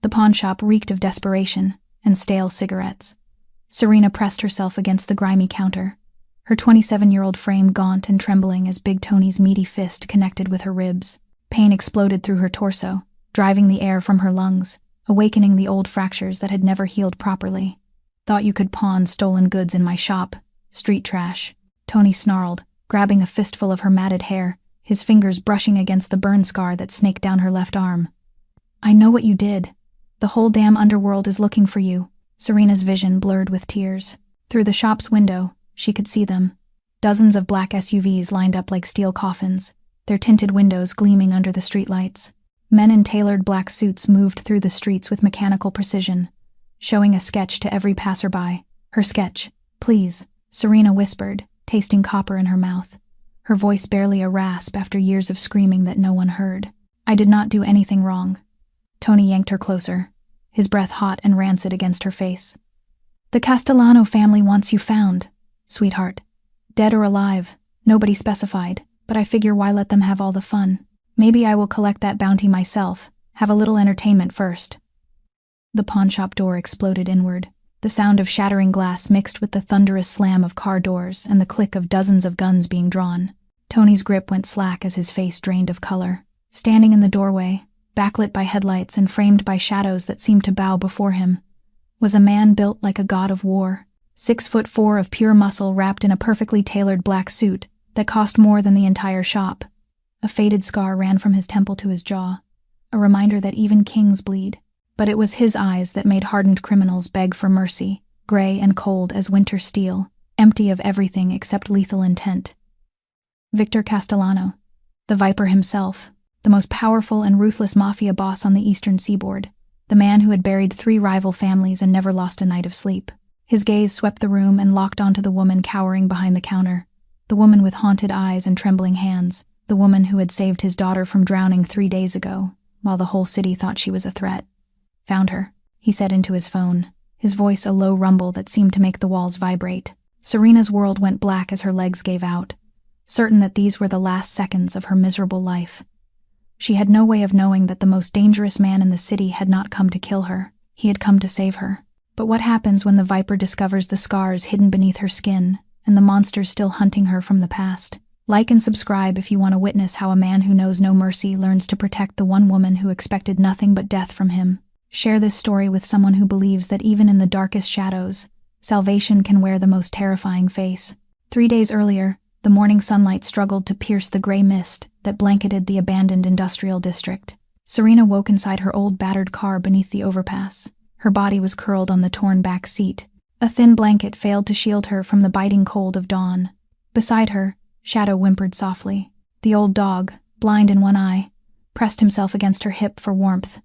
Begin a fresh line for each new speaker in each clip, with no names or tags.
The pawn shop reeked of desperation and stale cigarettes. Serena pressed herself against the grimy counter, her 27-year-old frame gaunt and trembling as Big Tony's meaty fist connected with her ribs. Pain exploded through her torso, driving the air from her lungs, awakening the old fractures that had never healed properly. "Thought you could pawn stolen goods in my shop. Street trash," Tony snarled, grabbing a fistful of her matted hair, his fingers brushing against the burn scar that snaked down her left arm. "I know what you did. The whole damn underworld is looking for you." Serena's vision blurred with tears. Through the shop's window, she could see them. Dozens of black SUVs lined up like steel coffins, their tinted windows gleaming under the streetlights. Men in tailored black suits moved through the streets with mechanical precision, showing a sketch to every passerby. "Her sketch, please," Serena whispered, tasting copper in her mouth, her voice barely a rasp after years of screaming that no one heard. "I did not do anything wrong." Tony yanked her closer, his breath hot and rancid against her face. "The Castellano family wants you found, sweetheart. Dead or alive, nobody specified, but I figure why let them have all the fun? Maybe I will collect that bounty myself, have a little entertainment first." The pawnshop door exploded inward, the sound of shattering glass mixed with the thunderous slam of car doors and the click of dozens of guns being drawn. Tony's grip went slack as his face drained of color. Standing in the doorway, backlit by headlights and framed by shadows that seemed to bow before him, was a man built like a god of war, 6'4" of pure muscle wrapped in a perfectly tailored black suit that cost more than the entire shop. A faded scar ran from his temple to his jaw, a reminder that even kings bleed. But it was his eyes that made hardened criminals beg for mercy, gray and cold as winter steel, empty of everything except lethal intent. Victor Castellano, the Viper himself, the most powerful and ruthless mafia boss on the eastern seaboard, the man who had buried 3 rival families and never lost a night of sleep. His gaze swept the room and locked onto the woman cowering behind the counter, the woman with haunted eyes and trembling hands, the woman who had saved his daughter from drowning 3 days ago, while the whole city thought she was a threat. "Found her," he said into his phone, his voice a low rumble that seemed to make the walls vibrate. Serena's world went black as her legs gave out, certain that these were the last seconds of her miserable life. She had no way of knowing that the most dangerous man in the city had not come to kill her. He had come to save her. But what happens when the Viper discovers the scars hidden beneath her skin and the monsters still hunting her from the past? Like and subscribe if you want to witness how a man who knows no mercy learns to protect the one woman who expected nothing but death from him. Share this story with someone who believes that even in the darkest shadows, salvation can wear the most terrifying face. 3 days earlier, the morning sunlight struggled to pierce the gray mist that blanketed the abandoned industrial district. Serena woke inside her old battered car beneath the overpass. Her body was curled on the torn back seat. A thin blanket failed to shield her from the biting cold of dawn. Beside her, Shadow whimpered softly. The old dog, blind in one eye, pressed himself against her hip for warmth.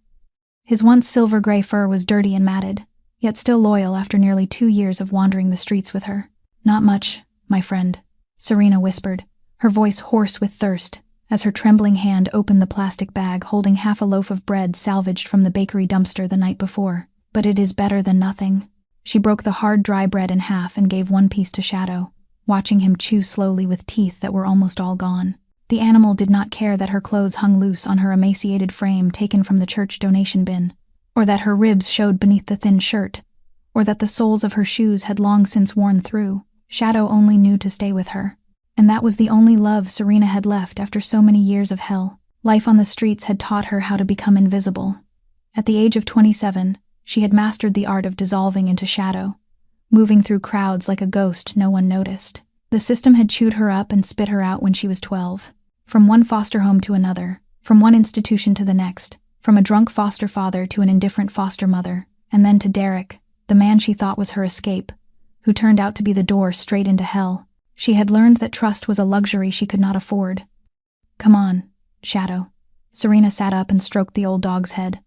His once silver-gray fur was dirty and matted, yet still loyal after nearly 2 years of wandering the streets with her. "Not much, my friend," Serena whispered, her voice hoarse with thirst, as her trembling hand opened the plastic bag holding half a loaf of bread salvaged from the bakery dumpster the night before. "But it is better than nothing." She broke the hard, dry bread in half and gave one piece to Shadow, watching him chew slowly with teeth that were almost all gone. The animal did not care that her clothes hung loose on her emaciated frame taken from the church donation bin, or that her ribs showed beneath the thin shirt, or that the soles of her shoes had long since worn through. Shadow only knew to stay with her, and that was the only love Serena had left after so many years of hell. Life on the streets had taught her how to become invisible. At the age of 27, she had mastered the art of dissolving into shadow, moving through crowds like a ghost no one noticed. The system had chewed her up and spit her out when she was 12. From one foster home to another, from one institution to the next, from a drunk foster father to an indifferent foster mother, and then to Derek, the man she thought was her escape, who turned out to be the door straight into hell. She had learned that trust was a luxury she could not afford. "Come on, Shadow." Serena sat up and stroked the old dog's head.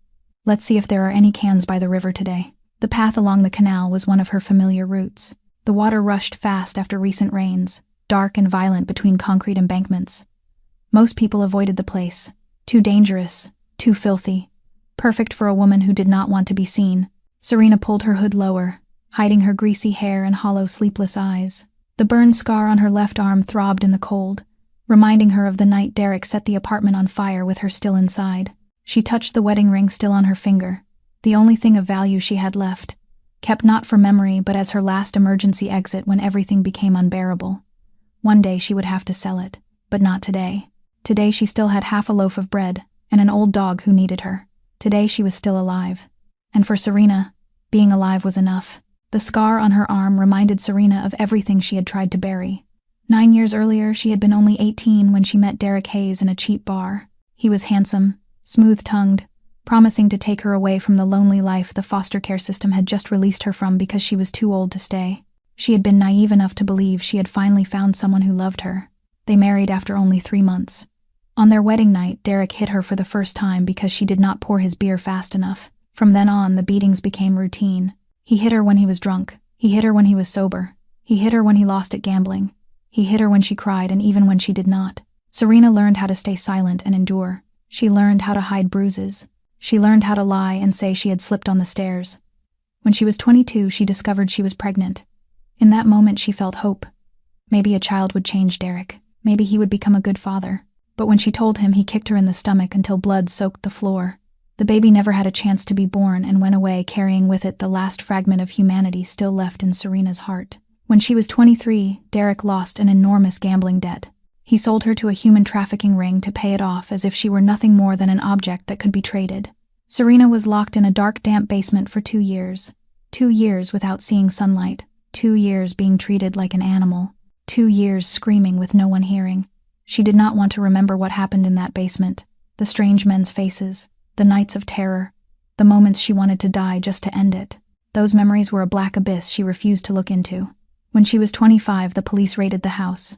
"Let's see if there are any cans by the river today." The path along the canal was one of her familiar routes. The water rushed fast after recent rains, dark and violent between concrete embankments. Most people avoided the place. Too dangerous, too filthy, perfect for a woman who did not want to be seen. Serena pulled her hood lower, hiding her greasy hair and hollow, sleepless eyes. The burn scar on her left arm throbbed in the cold, reminding her of the night Derek set the apartment on fire with her still inside. She touched the wedding ring still on her finger, the only thing of value she had left, kept not for memory but as her last emergency exit when everything became unbearable. One day she would have to sell it, but not today. Today she still had half a loaf of bread and an old dog who needed her. Today she was still alive. And for Serena, being alive was enough. The scar on her arm reminded Serena of everything she had tried to bury. 9 years earlier, she had been only 18 when she met Derek Hayes in a cheap bar. He was handsome, smooth-tongued, promising to take her away from the lonely life the foster care system had just released her from because she was too old to stay. She had been naive enough to believe she had finally found someone who loved her. They married after only 3 months. On their wedding night, Derek hit her for the first time because she did not pour his beer fast enough. From then on, the beatings became routine. He hit her when he was drunk. He hit her when he was sober. He hit her when he lost at gambling. He hit her when she cried and even when she did not. Serena learned how to stay silent and endure. She learned how to hide bruises. She learned how to lie and say she had slipped on the stairs. When she was 22, she discovered she was pregnant. In that moment, she felt hope. Maybe a child would change Derek. Maybe he would become a good father. But when she told him, he kicked her in the stomach until blood soaked the floor. The baby never had a chance to be born and went away carrying with it the last fragment of humanity still left in Serena's heart. When she was 23, Derek lost an enormous gambling debt. He sold her to a human trafficking ring to pay it off as if she were nothing more than an object that could be traded. Serena was locked in a dark, damp basement for 2 years. 2 years without seeing sunlight. 2 years being treated like an animal. 2 years screaming with no one hearing. She did not want to remember what happened in that basement. The strange men's faces. The nights of terror. The moments she wanted to die just to end it. Those memories were a black abyss she refused to look into. When she was 25, the police raided the house.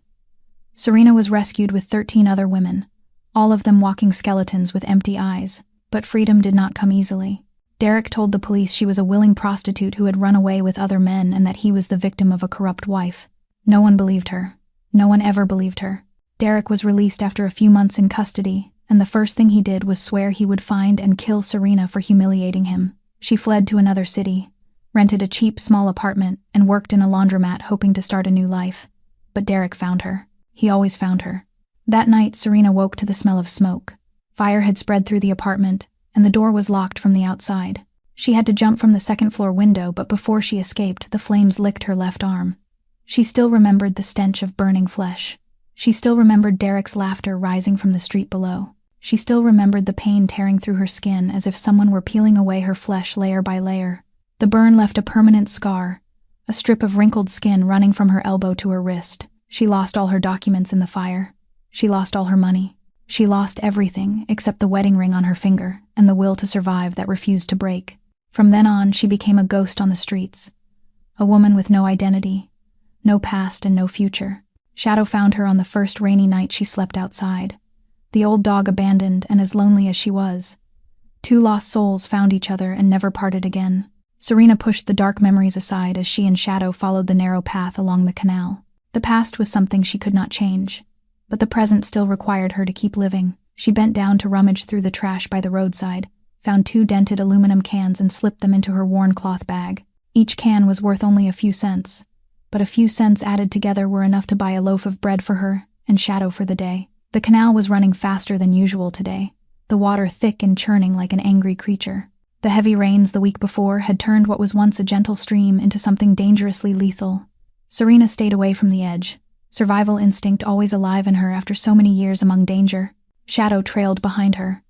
Serena was rescued with 13 other women, all of them walking skeletons with empty eyes. But freedom did not come easily. Derek told the police she was a willing prostitute who had run away with other men and that he was the victim of a corrupt wife. No one believed her. No one ever believed her. Derek was released after a few months in custody, and the first thing he did was swear he would find and kill Serena for humiliating him. She fled to another city, rented a cheap, small apartment, and worked in a laundromat hoping to start a new life. But Derek found her. He always found her. That night, Serena woke to the smell of smoke. Fire had spread through the apartment, and the door was locked from the outside. She had to jump from the second-floor window, but before she escaped, the flames licked her left arm. She still remembered the stench of burning flesh. She still remembered Derek's laughter rising from the street below. She still remembered the pain tearing through her skin as if someone were peeling away her flesh layer by layer. The burn left a permanent scar, a strip of wrinkled skin running from her elbow to her wrist. She lost all her documents in the fire. She lost all her money. She lost everything except the wedding ring on her finger and the will to survive that refused to break. From then on, she became a ghost on the streets. A woman with no identity, no past and no future. Shadow found her on the first rainy night she slept outside. The old dog abandoned and as lonely as she was. 2 lost souls found each other and never parted again. Serena pushed the dark memories aside as she and Shadow followed the narrow path along the canal. The past was something she could not change, but the present still required her to keep living. She bent down to rummage through the trash by the roadside, found 2 dented aluminum cans and slipped them into her worn cloth bag. Each can was worth only a few cents, but a few cents added together were enough to buy a loaf of bread for her and Shadow for the day. The canal was running faster than usual today, the water thick and churning like an angry creature. The heavy rains the week before had turned what was once a gentle stream into something dangerously lethal. Serena stayed away from the edge, survival instinct always alive in her after so many years among danger. Shadow trailed behind her,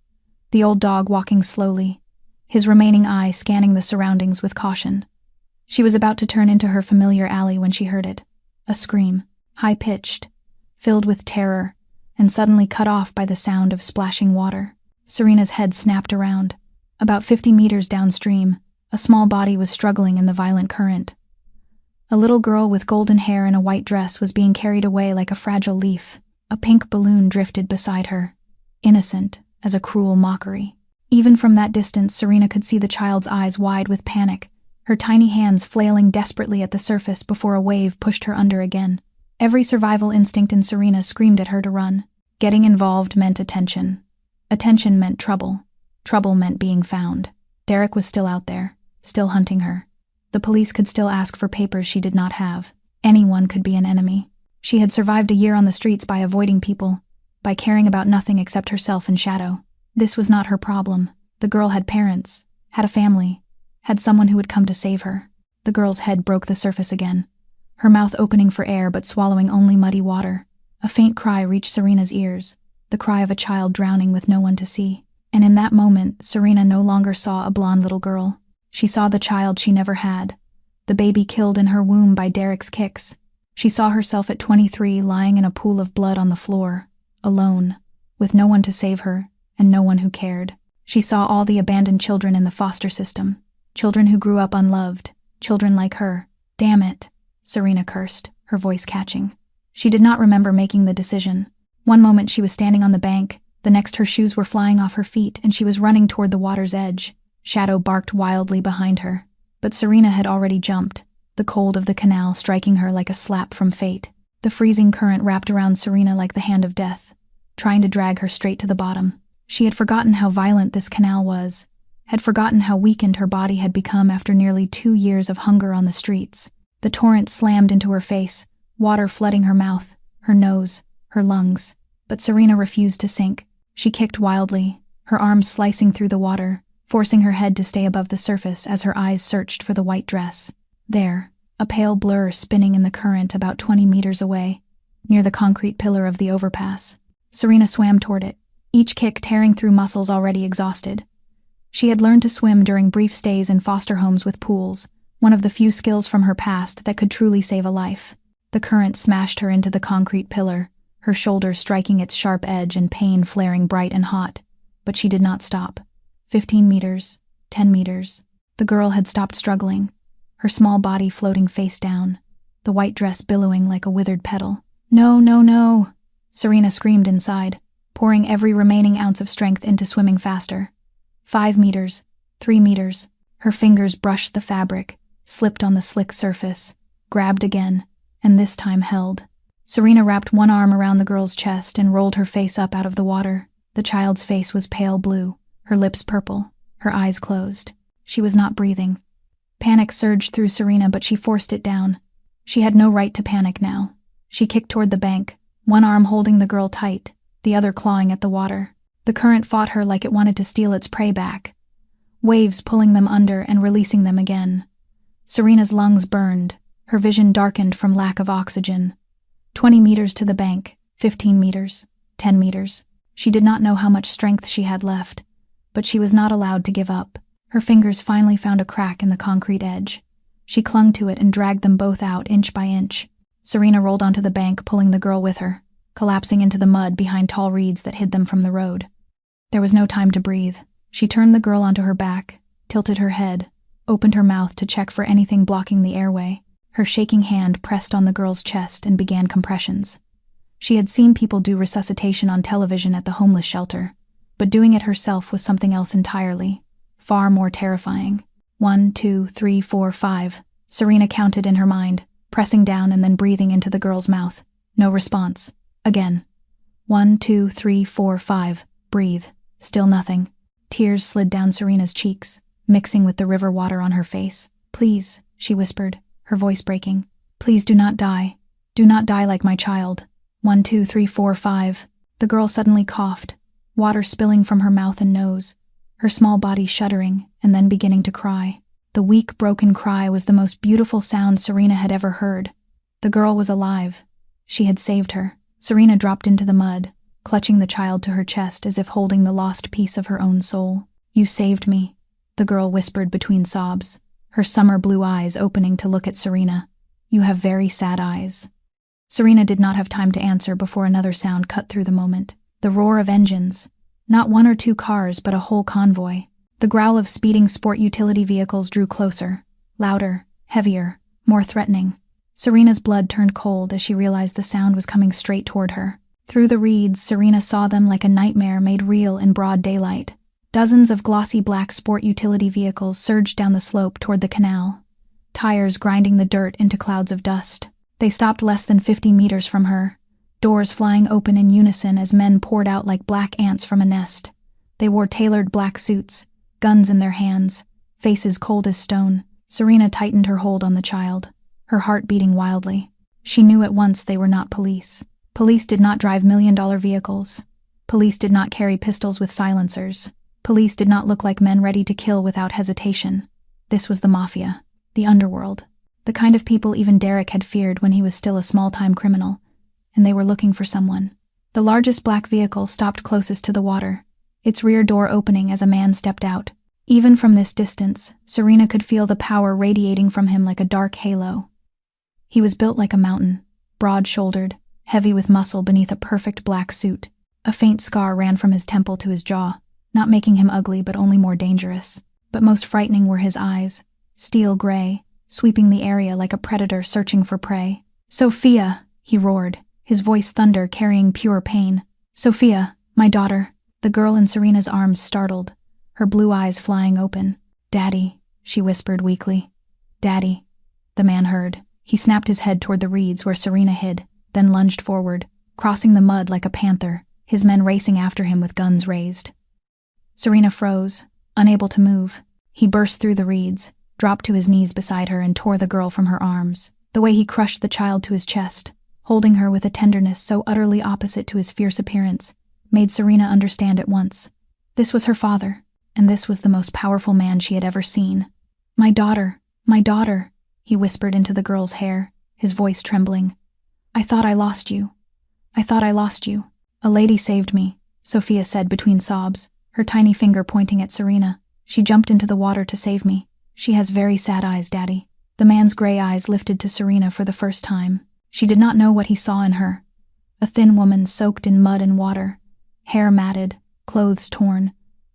the old dog walking slowly, his remaining eye scanning the surroundings with caution. She was about to turn into her familiar alley when she heard it. A scream, high-pitched, filled with terror, and suddenly cut off by the sound of splashing water. Serena's head snapped around. About 50 meters downstream, a small body was struggling in the violent current. A little girl with golden hair and a white dress was being carried away like a fragile leaf. A pink balloon drifted beside her, innocent as a cruel mockery. Even from that distance, Serena could see the child's eyes wide with panic, her tiny hands flailing desperately at the surface before a wave pushed her under again. Every survival instinct in Serena screamed at her to run. Getting involved meant attention. Attention meant trouble. Trouble meant being found. Derek was still out there, still hunting her. The police could still ask for papers she did not have. Anyone could be an enemy. She had survived a year on the streets by avoiding people, by caring about nothing except herself and Shadow. This was not her problem. The girl had parents, had a family, had someone who would come to save her. The girl's head broke the surface again, her mouth opening for air but swallowing only muddy water. A faint cry reached Serena's ears, the cry of a child drowning with no one to see. And in that moment, Serena no longer saw a blonde little girl. She saw the child she never had, the baby killed in her womb by Derek's kicks. She saw herself at 23 lying in a pool of blood on the floor, alone, with no one to save her and no one who cared. She saw all the abandoned children in the foster system, children who grew up unloved, children like her. Damn it, Serena cursed, her voice catching. She did not remember making the decision. One moment she was standing on the bank, the next her shoes were flying off her feet and she was running toward the water's edge. Shadow barked wildly behind her, but Serena had already jumped, the cold of the canal striking her like a slap from fate. The freezing current wrapped around Serena like the hand of death, trying to drag her straight to the bottom. She had forgotten how violent this canal was, had forgotten how weakened her body had become after nearly 2 years of hunger on the streets. The torrent slammed into her face, water flooding her mouth, her nose, her lungs. But Serena refused to sink. She kicked wildly, her arms slicing through the water, forcing her head to stay above the surface as her eyes searched for the white dress. There, a pale blur spinning in the current about 20 meters away, near the concrete pillar of the overpass. Serena swam toward it, each kick tearing through muscles already exhausted. She had learned to swim during brief stays in foster homes with pools, one of the few skills from her past that could truly save a life. The current smashed her into the concrete pillar, her shoulder striking its sharp edge and pain flaring bright and hot. But she did not stop. 15 meters, 10 meters. The girl had stopped struggling, her small body floating face down, the white dress billowing like a withered petal. No, no, no, Serena screamed inside, pouring every remaining ounce of strength into swimming faster. 5 meters, 3 meters. Her fingers brushed the fabric, slipped on the slick surface, grabbed again, and this time held. Serena wrapped one arm around the girl's chest and rolled her face up out of the water. The child's face was pale blue, her lips purple, her eyes closed. She was not breathing. Panic surged through Serena, but she forced it down. She had no right to panic now. She kicked toward the bank, one arm holding the girl tight, the other clawing at the water. The current fought her like it wanted to steal its prey back, waves pulling them under and releasing them again. Serena's lungs burned, her vision darkened from lack of oxygen. 20 meters to the bank, 15 meters, 10 meters. She did not know how much strength she had left, but she was not allowed to give up. Her fingers finally found a crack in the concrete edge. She clung to it and dragged them both out inch by inch. Serena rolled onto the bank, pulling the girl with her, collapsing into the mud behind tall reeds that hid them from the road. There was no time to breathe. She turned the girl onto her back, tilted her head, opened her mouth to check for anything blocking the airway. Her shaking hand pressed on the girl's chest and began compressions. She had seen people do resuscitation on television at the homeless shelter, but doing it herself was something else entirely, far more terrifying. 1, 2, 3, 4, 5. Serena counted in her mind, pressing down and then breathing into the girl's mouth. No response. Again. 1, 2, 3, 4, 5. Breathe. Still nothing. Tears slid down Serena's cheeks, mixing with the river water on her face. Please, she whispered, her voice breaking. Please do not die. Do not die like my child. 1, 2, 3, 4, 5. The girl suddenly coughed, water spilling from her mouth and nose, her small body shuddering and then beginning to cry. The weak, broken cry was the most beautiful sound Serena had ever heard. The girl was alive. She had saved her. Serena dropped into the mud, clutching the child to her chest as if holding the lost piece of her own soul. You saved me, the girl whispered between sobs, her summer blue eyes opening to look at Serena. You have very sad eyes. Serena did not have time to answer before another sound cut through the moment. The roar of engines. Not 1 or 2 cars, but a whole convoy. The growl of speeding sport utility vehicles drew closer, louder, heavier, more threatening. Serena's blood turned cold as she realized the sound was coming straight toward her. Through the reeds, Serena saw them like a nightmare made real in broad daylight. Dozens of glossy black sport utility vehicles surged down the slope toward the canal, tires grinding the dirt into clouds of dust. They stopped less than 50 meters from her, doors flying open in unison as men poured out like black ants from a nest. They wore tailored black suits, guns in their hands, faces cold as stone. Serena tightened her hold on the child, her heart beating wildly. She knew at once they were not police. Police did not drive million-dollar vehicles. Police did not carry pistols with silencers. Police did not look like men ready to kill without hesitation. This was the Mafia, the underworld, the kind of people even Derek had feared when he was still a small-time criminal, and they were looking for someone. The largest black vehicle stopped closest to the water, its rear door opening as a man stepped out. Even from this distance, Serena could feel the power radiating from him like a dark halo. He was built like a mountain, broad-shouldered, heavy with muscle beneath a perfect black suit. A faint scar ran from his temple to his jaw, not making him ugly but only more dangerous. But most frightening were his eyes, steel gray, sweeping the area like a predator searching for prey. "Sophia!" he roared, his voice thunder carrying pure pain. "Sophia, my daughter." The girl in Serena's arms startled, her blue eyes flying open. "Daddy," she whispered weakly. "Daddy." The man heard. He snapped his head toward the reeds where Serena hid, then lunged forward, crossing the mud like a panther, his men racing after him with guns raised. Serena froze, unable to move. He burst through the reeds, dropped to his knees beside her and tore the girl from her arms. The way he crushed the child to his chest, holding her with a tenderness so utterly opposite to his fierce appearance, made Serena understand at once. This was her father, and this was the most powerful man she had ever seen. My daughter," he whispered into the girl's hair, his voice trembling. I thought I lost you. A lady saved me," Sophia said between sobs, her tiny finger pointing at Serena. "She jumped into the water to save me. She has very sad eyes, Daddy." The man's gray eyes lifted to Serena for the first time. She did not know what he saw in her. A thin woman soaked in mud and water, hair matted, clothes torn,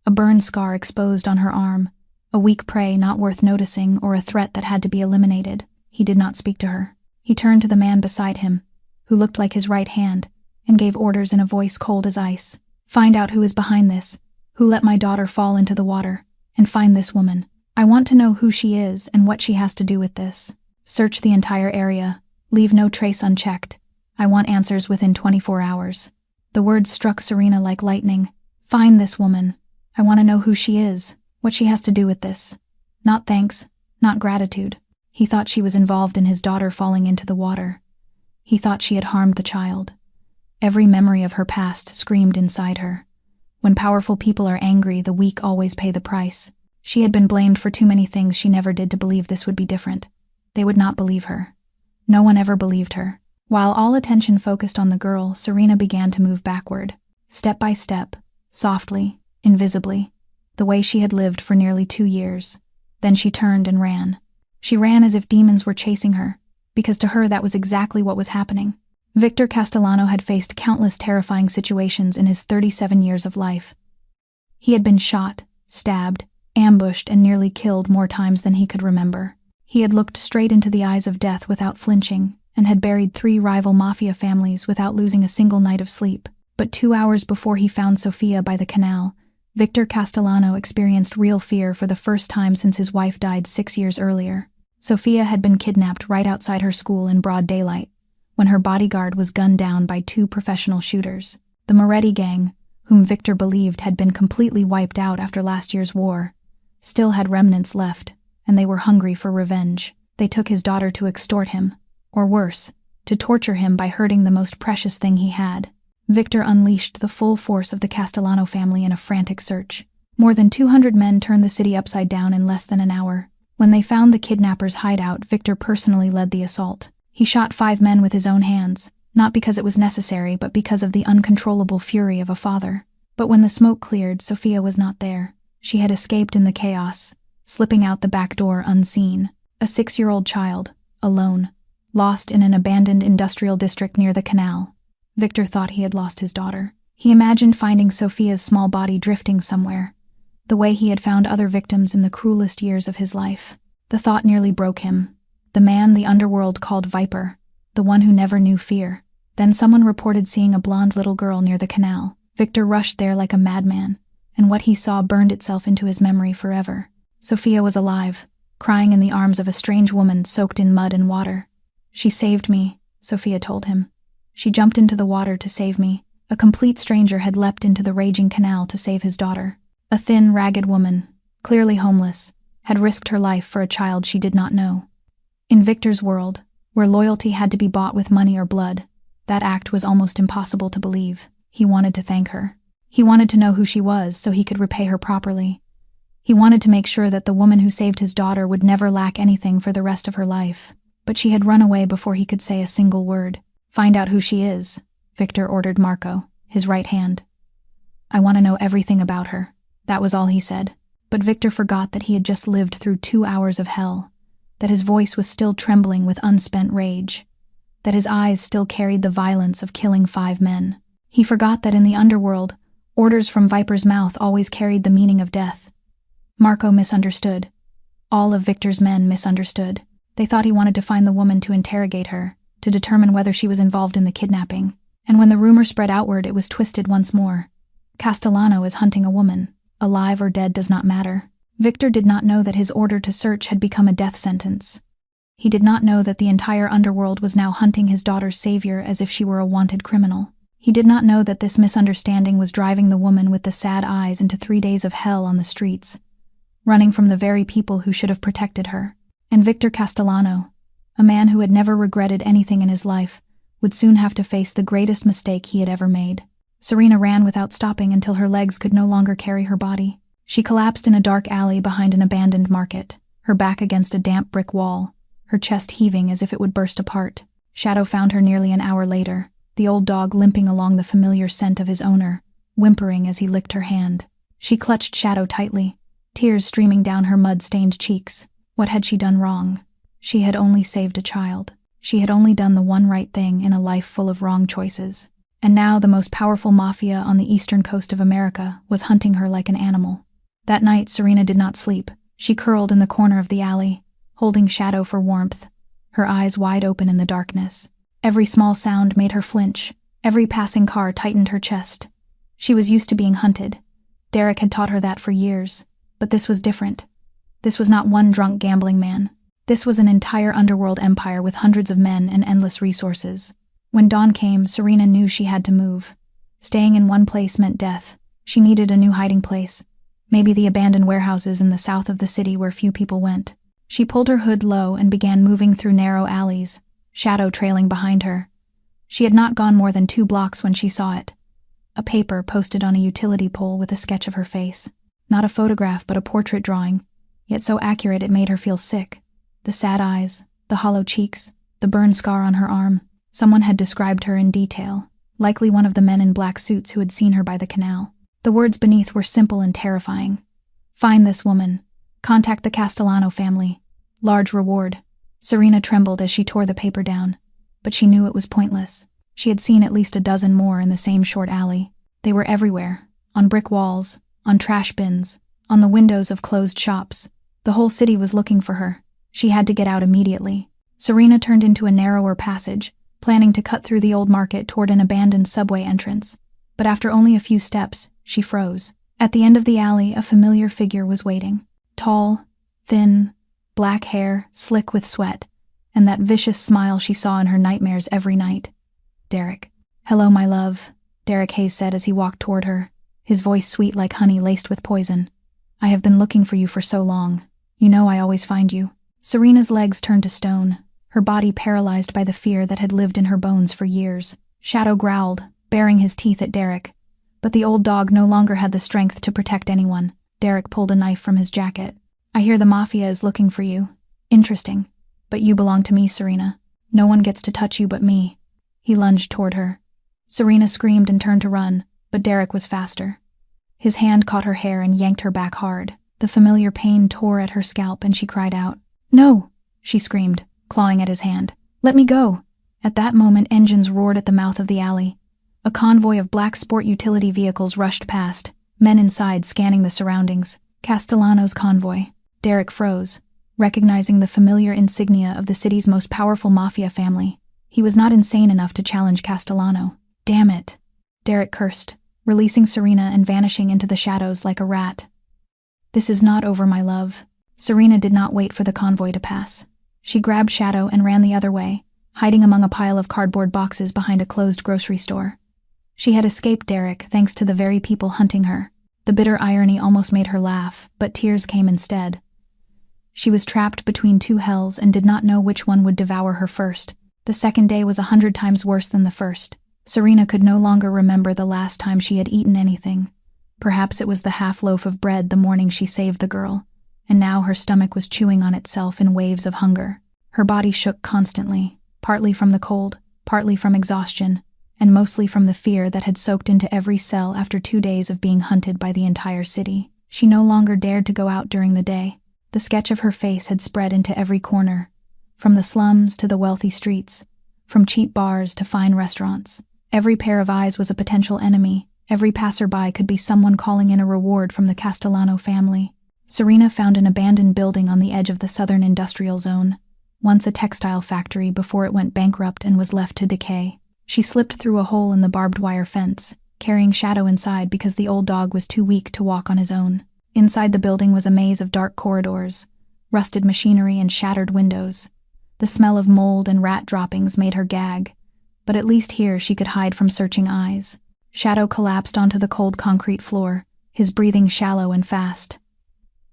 a burn scar exposed on her arm, a weak prey not worth noticing or a threat that had to be eliminated. He did not speak to her. He turned to the man beside him, who looked like his right hand, and gave orders in a voice cold as ice. "Find out who is behind this, who let my daughter fall into the water, and find this woman. I want to know who she is and what she has to do with this. Search the entire area, leave no trace unchecked. I want answers within 24 hours. The words struck Serena like lightning. Find this woman. I want to know who she is, what she has to do with this. Not thanks, not gratitude. He thought she was involved in his daughter falling into the water. He thought she had harmed the child. Every memory of her past screamed inside her. When powerful people are angry, the weak always pay the price. She had been blamed for too many things she never did to believe this would be different. They would not believe her. No one ever believed her. While all attention focused on the girl, Serena began to move backward, step by step, softly, invisibly, the way she had lived for nearly 2 years. Then she turned and ran. She ran as if demons were chasing her, because to her that was exactly what was happening. Victor Castellano had faced countless terrifying situations in his 37 years of life. He had been shot, stabbed, ambushed, and nearly killed more times than he could remember. He had looked straight into the eyes of death without flinching, and had buried 3 rival mafia families without losing a single night of sleep. But 2 hours before he found Sophia by the canal, Victor Castellano experienced real fear for the first time since his wife died 6 years earlier. Sophia had been kidnapped right outside her school in broad daylight, when her bodyguard was gunned down by 2 professional shooters. The Moretti gang, whom Victor believed had been completely wiped out after last year's war, still had remnants left, and they were hungry for revenge. They took his daughter to extort him, or worse, to torture him by hurting the most precious thing he had. Victor unleashed the full force of the Castellano family in a frantic search. More than 200 men turned the city upside down in less than an hour. When they found the kidnappers' hideout, Victor personally led the assault. He shot 5 men with his own hands, not because it was necessary, but because of the uncontrollable fury of a father. But when the smoke cleared, Sophia was not there. She had escaped in the chaos, slipping out the back door unseen. A 6-year-old child, alone, lost in an abandoned industrial district near the canal. Victor thought he had lost his daughter. He imagined finding Sophia's small body drifting somewhere, the way he had found other victims in the cruelest years of his life. The thought nearly broke him. The man the underworld called Viper, the one who never knew fear. Then someone reported seeing a blonde little girl near the canal. Victor rushed there like a madman, and what he saw burned itself into his memory forever. Sophia was alive, crying in the arms of a strange woman soaked in mud and water. "She saved me," Sophia told him. "She jumped into the water to save me." A complete stranger had leapt into the raging canal to save his daughter. A thin, ragged woman, clearly homeless, had risked her life for a child she did not know. In Victor's world, where loyalty had to be bought with money or blood, that act was almost impossible to believe. He wanted to thank her. He wanted to know who she was so he could repay her properly. He wanted to make sure that the woman who saved his daughter would never lack anything for the rest of her life. But she had run away before he could say a single word. "Find out who she is," Victor ordered Marco, his right hand. "I want to know everything about her." That was all he said. But Victor forgot that he had just lived through 2 hours of hell, that his voice was still trembling with unspent rage, that his eyes still carried the violence of killing 5 men. He forgot that in the underworld, orders from Viper's mouth always carried the meaning of death. Marco misunderstood. All of Victor's men misunderstood. They thought he wanted to find the woman to interrogate her, to determine whether she was involved in the kidnapping. And when the rumor spread outward, it was twisted once more. Castellano is hunting a woman. Alive or dead does not matter. Victor did not know that his order to search had become a death sentence. He did not know that the entire underworld was now hunting his daughter's savior as if she were a wanted criminal. He did not know that this misunderstanding was driving the woman with the sad eyes into 3 days of hell on the streets, running from the very people who should have protected her. And Victor Castellano, a man who had never regretted anything in his life, would soon have to face the greatest mistake he had ever made. Serena ran without stopping until her legs could no longer carry her body. She collapsed in a dark alley behind an abandoned market, her back against a damp brick wall, her chest heaving as if it would burst apart. Shadow found her nearly an hour later, the old dog limping along the familiar scent of his owner, whimpering as he licked her hand. She clutched Shadow tightly, tears streaming down her mud-stained cheeks. What had she done wrong? She had only saved a child. She had only done the one right thing in a life full of wrong choices. And now the most powerful mafia on the eastern coast of America was hunting her like an animal. That night, Serena did not sleep. She curled in the corner of the alley, holding Shadow for warmth, her eyes wide open in the darkness. Every small sound made her flinch. Every passing car tightened her chest. She was used to being hunted. Derek had taught her that for years. But this was different. This was not one drunk gambling man. This was an entire underworld empire with hundreds of men and endless resources. When dawn came, Serena knew she had to move. Staying in one place meant death. She needed a new hiding place. Maybe the abandoned warehouses in the south of the city where few people went. She pulled her hood low and began moving through narrow alleys, Shadow trailing behind her. She had not gone more than 2 blocks when she saw it. A paper posted on a utility pole with a sketch of her face. Not a photograph, but a portrait drawing, yet so accurate it made her feel sick. The sad eyes, the hollow cheeks, the burn scar on her arm. Someone had described her in detail, likely one of the men in black suits who had seen her by the canal. The words beneath were simple and terrifying. "Find this woman. Contact the Castellano family. Large reward." Serena trembled as she tore the paper down, but she knew it was pointless. She had seen at least a dozen more in the same short alley. They were everywhere, on brick walls, on trash bins, on the windows of closed shops. The whole city was looking for her. She had to get out immediately. Serena turned into a narrower passage, planning to cut through the old market toward an abandoned subway entrance. But after only a few steps, she froze. At the end of the alley, a familiar figure was waiting. Tall, thin, black hair, slick with sweat, and that vicious smile she saw in her nightmares every night. Derek. "Hello, my love," Derek Hayes said as he walked toward her, his voice sweet like honey laced with poison. "I have been looking for you for so long. You know I always find you." Serena's legs turned to stone, her body paralyzed by the fear that had lived in her bones for years. Shadow growled, baring his teeth at Derek. But the old dog no longer had the strength to protect anyone. Derek pulled a knife from his jacket. "I hear the Mafia is looking for you. Interesting. But you belong to me, Serena. No one gets to touch you but me." He lunged toward her. Serena screamed and turned to run, but Derek was faster. His hand caught her hair and yanked her back hard. The familiar pain tore at her scalp and she cried out. "No!" she screamed, clawing at his hand. "Let me go!" At that moment, engines roared at the mouth of the alley. A convoy of black sport utility vehicles rushed past, men inside scanning the surroundings. Castellano's convoy. Derek froze, recognizing the familiar insignia of the city's most powerful mafia family. He was not insane enough to challenge Castellano. "Damn it!" Derek cursed, releasing Serena and vanishing into the shadows like a rat. "This is not over, my love." Serena did not wait for the convoy to pass. She grabbed Shadow and ran the other way, hiding among a pile of cardboard boxes behind a closed grocery store. She had escaped Derek thanks to the very people hunting her. The bitter irony almost made her laugh, but tears came instead. She was trapped between 2 hells and did not know which one would devour her first. The second day was 100 times worse than the first. Serena could no longer remember the last time she had eaten anything. Perhaps it was the half loaf of bread the morning she saved the girl, and now her stomach was chewing on itself in waves of hunger. Her body shook constantly, partly from the cold, partly from exhaustion, and mostly from the fear that had soaked into every cell after 2 days of being hunted by the entire city. She no longer dared to go out during the day. The sketch of her face had spread into every corner, from the slums to the wealthy streets, from cheap bars to fine restaurants. Every pair of eyes was a potential enemy. Every passerby could be someone calling in a reward from the Castellano family. Serena found an abandoned building on the edge of the southern industrial zone, once a textile factory before it went bankrupt and was left to decay. She slipped through a hole in the barbed wire fence, carrying Shadow inside because the old dog was too weak to walk on his own. Inside the building was a maze of dark corridors, rusted machinery and shattered windows. The smell of mold and rat droppings made her gag, but at least here she could hide from searching eyes. Shadow collapsed onto the cold concrete floor, his breathing shallow and fast.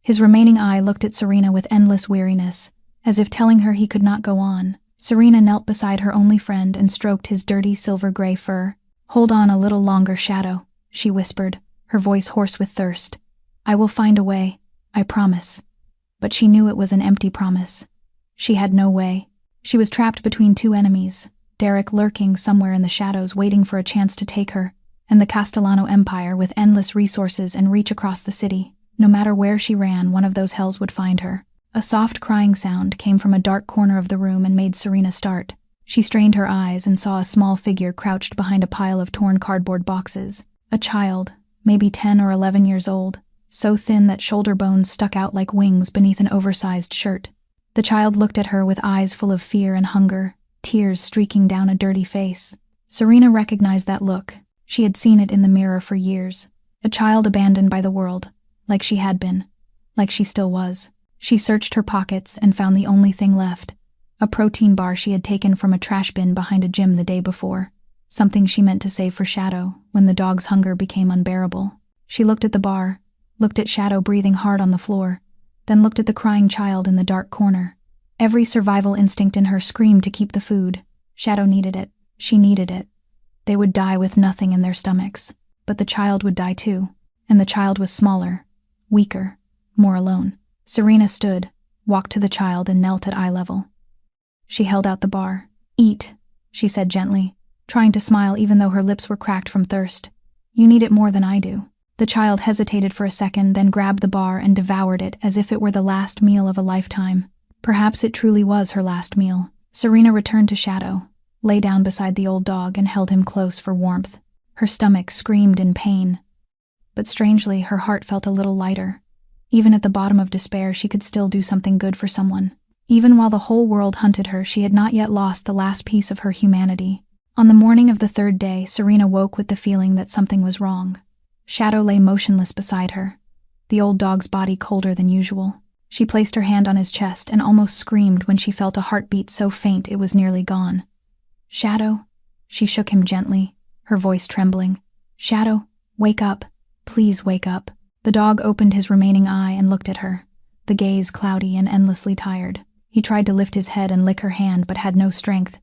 His remaining eye looked at Serena with endless weariness, as if telling her he could not go on. Serena knelt beside her only friend and stroked his dirty silver-gray fur. "Hold on a little longer, Shadow," she whispered, her voice hoarse with thirst. "I will find a way, I promise." But she knew it was an empty promise. She had no way. She was trapped between two enemies, Derek lurking somewhere in the shadows waiting for a chance to take her, and the Castellano Empire with endless resources and reach across the city. No matter where she ran, one of those hells would find her. A soft crying sound came from a dark corner of the room and made Serena start. She strained her eyes and saw a small figure crouched behind a pile of torn cardboard boxes. A child, maybe 10 or 11 years old, so thin that shoulder bones stuck out like wings beneath an oversized shirt. The child looked at her with eyes full of fear and hunger, tears streaking down a dirty face. Serena recognized that look. She had seen it in the mirror for years. A child abandoned by the world, like she had been, like she still was. She searched her pockets and found the only thing left, a protein bar she had taken from a trash bin behind a gym the day before, something she meant to save for Shadow when the dog's hunger became unbearable. She looked at the bar, looked at Shadow breathing hard on the floor, then looked at the crying child in the dark corner. Every survival instinct in her screamed to keep the food. Shadow needed it. She needed it. They would die with nothing in their stomachs, but the child would die too, and the child was smaller, weaker, more alone. Serena stood, walked to the child and knelt at eye level. She held out the bar. "Eat," she said gently, trying to smile even though her lips were cracked from thirst. "You need it more than I do." The child hesitated for a second, then grabbed the bar and devoured it as if it were the last meal of a lifetime. Perhaps it truly was her last meal. Serena returned to Shadow, lay down beside the old dog and held him close for warmth. Her stomach screamed in pain, but strangely her heart felt a little lighter. Even at the bottom of despair, she could still do something good for someone. Even while the whole world hunted her, she had not yet lost the last piece of her humanity. On the morning of the third day, Serena woke with the feeling that something was wrong. Shadow lay motionless beside her, the old dog's body colder than usual. She placed her hand on his chest and almost screamed when she felt a heartbeat so faint it was nearly gone. "Shadow?" She shook him gently, her voice trembling. "Shadow, wake up. Please wake up." The dog opened his remaining eye and looked at her, the gaze cloudy and endlessly tired. He tried to lift his head and lick her hand but had no strength,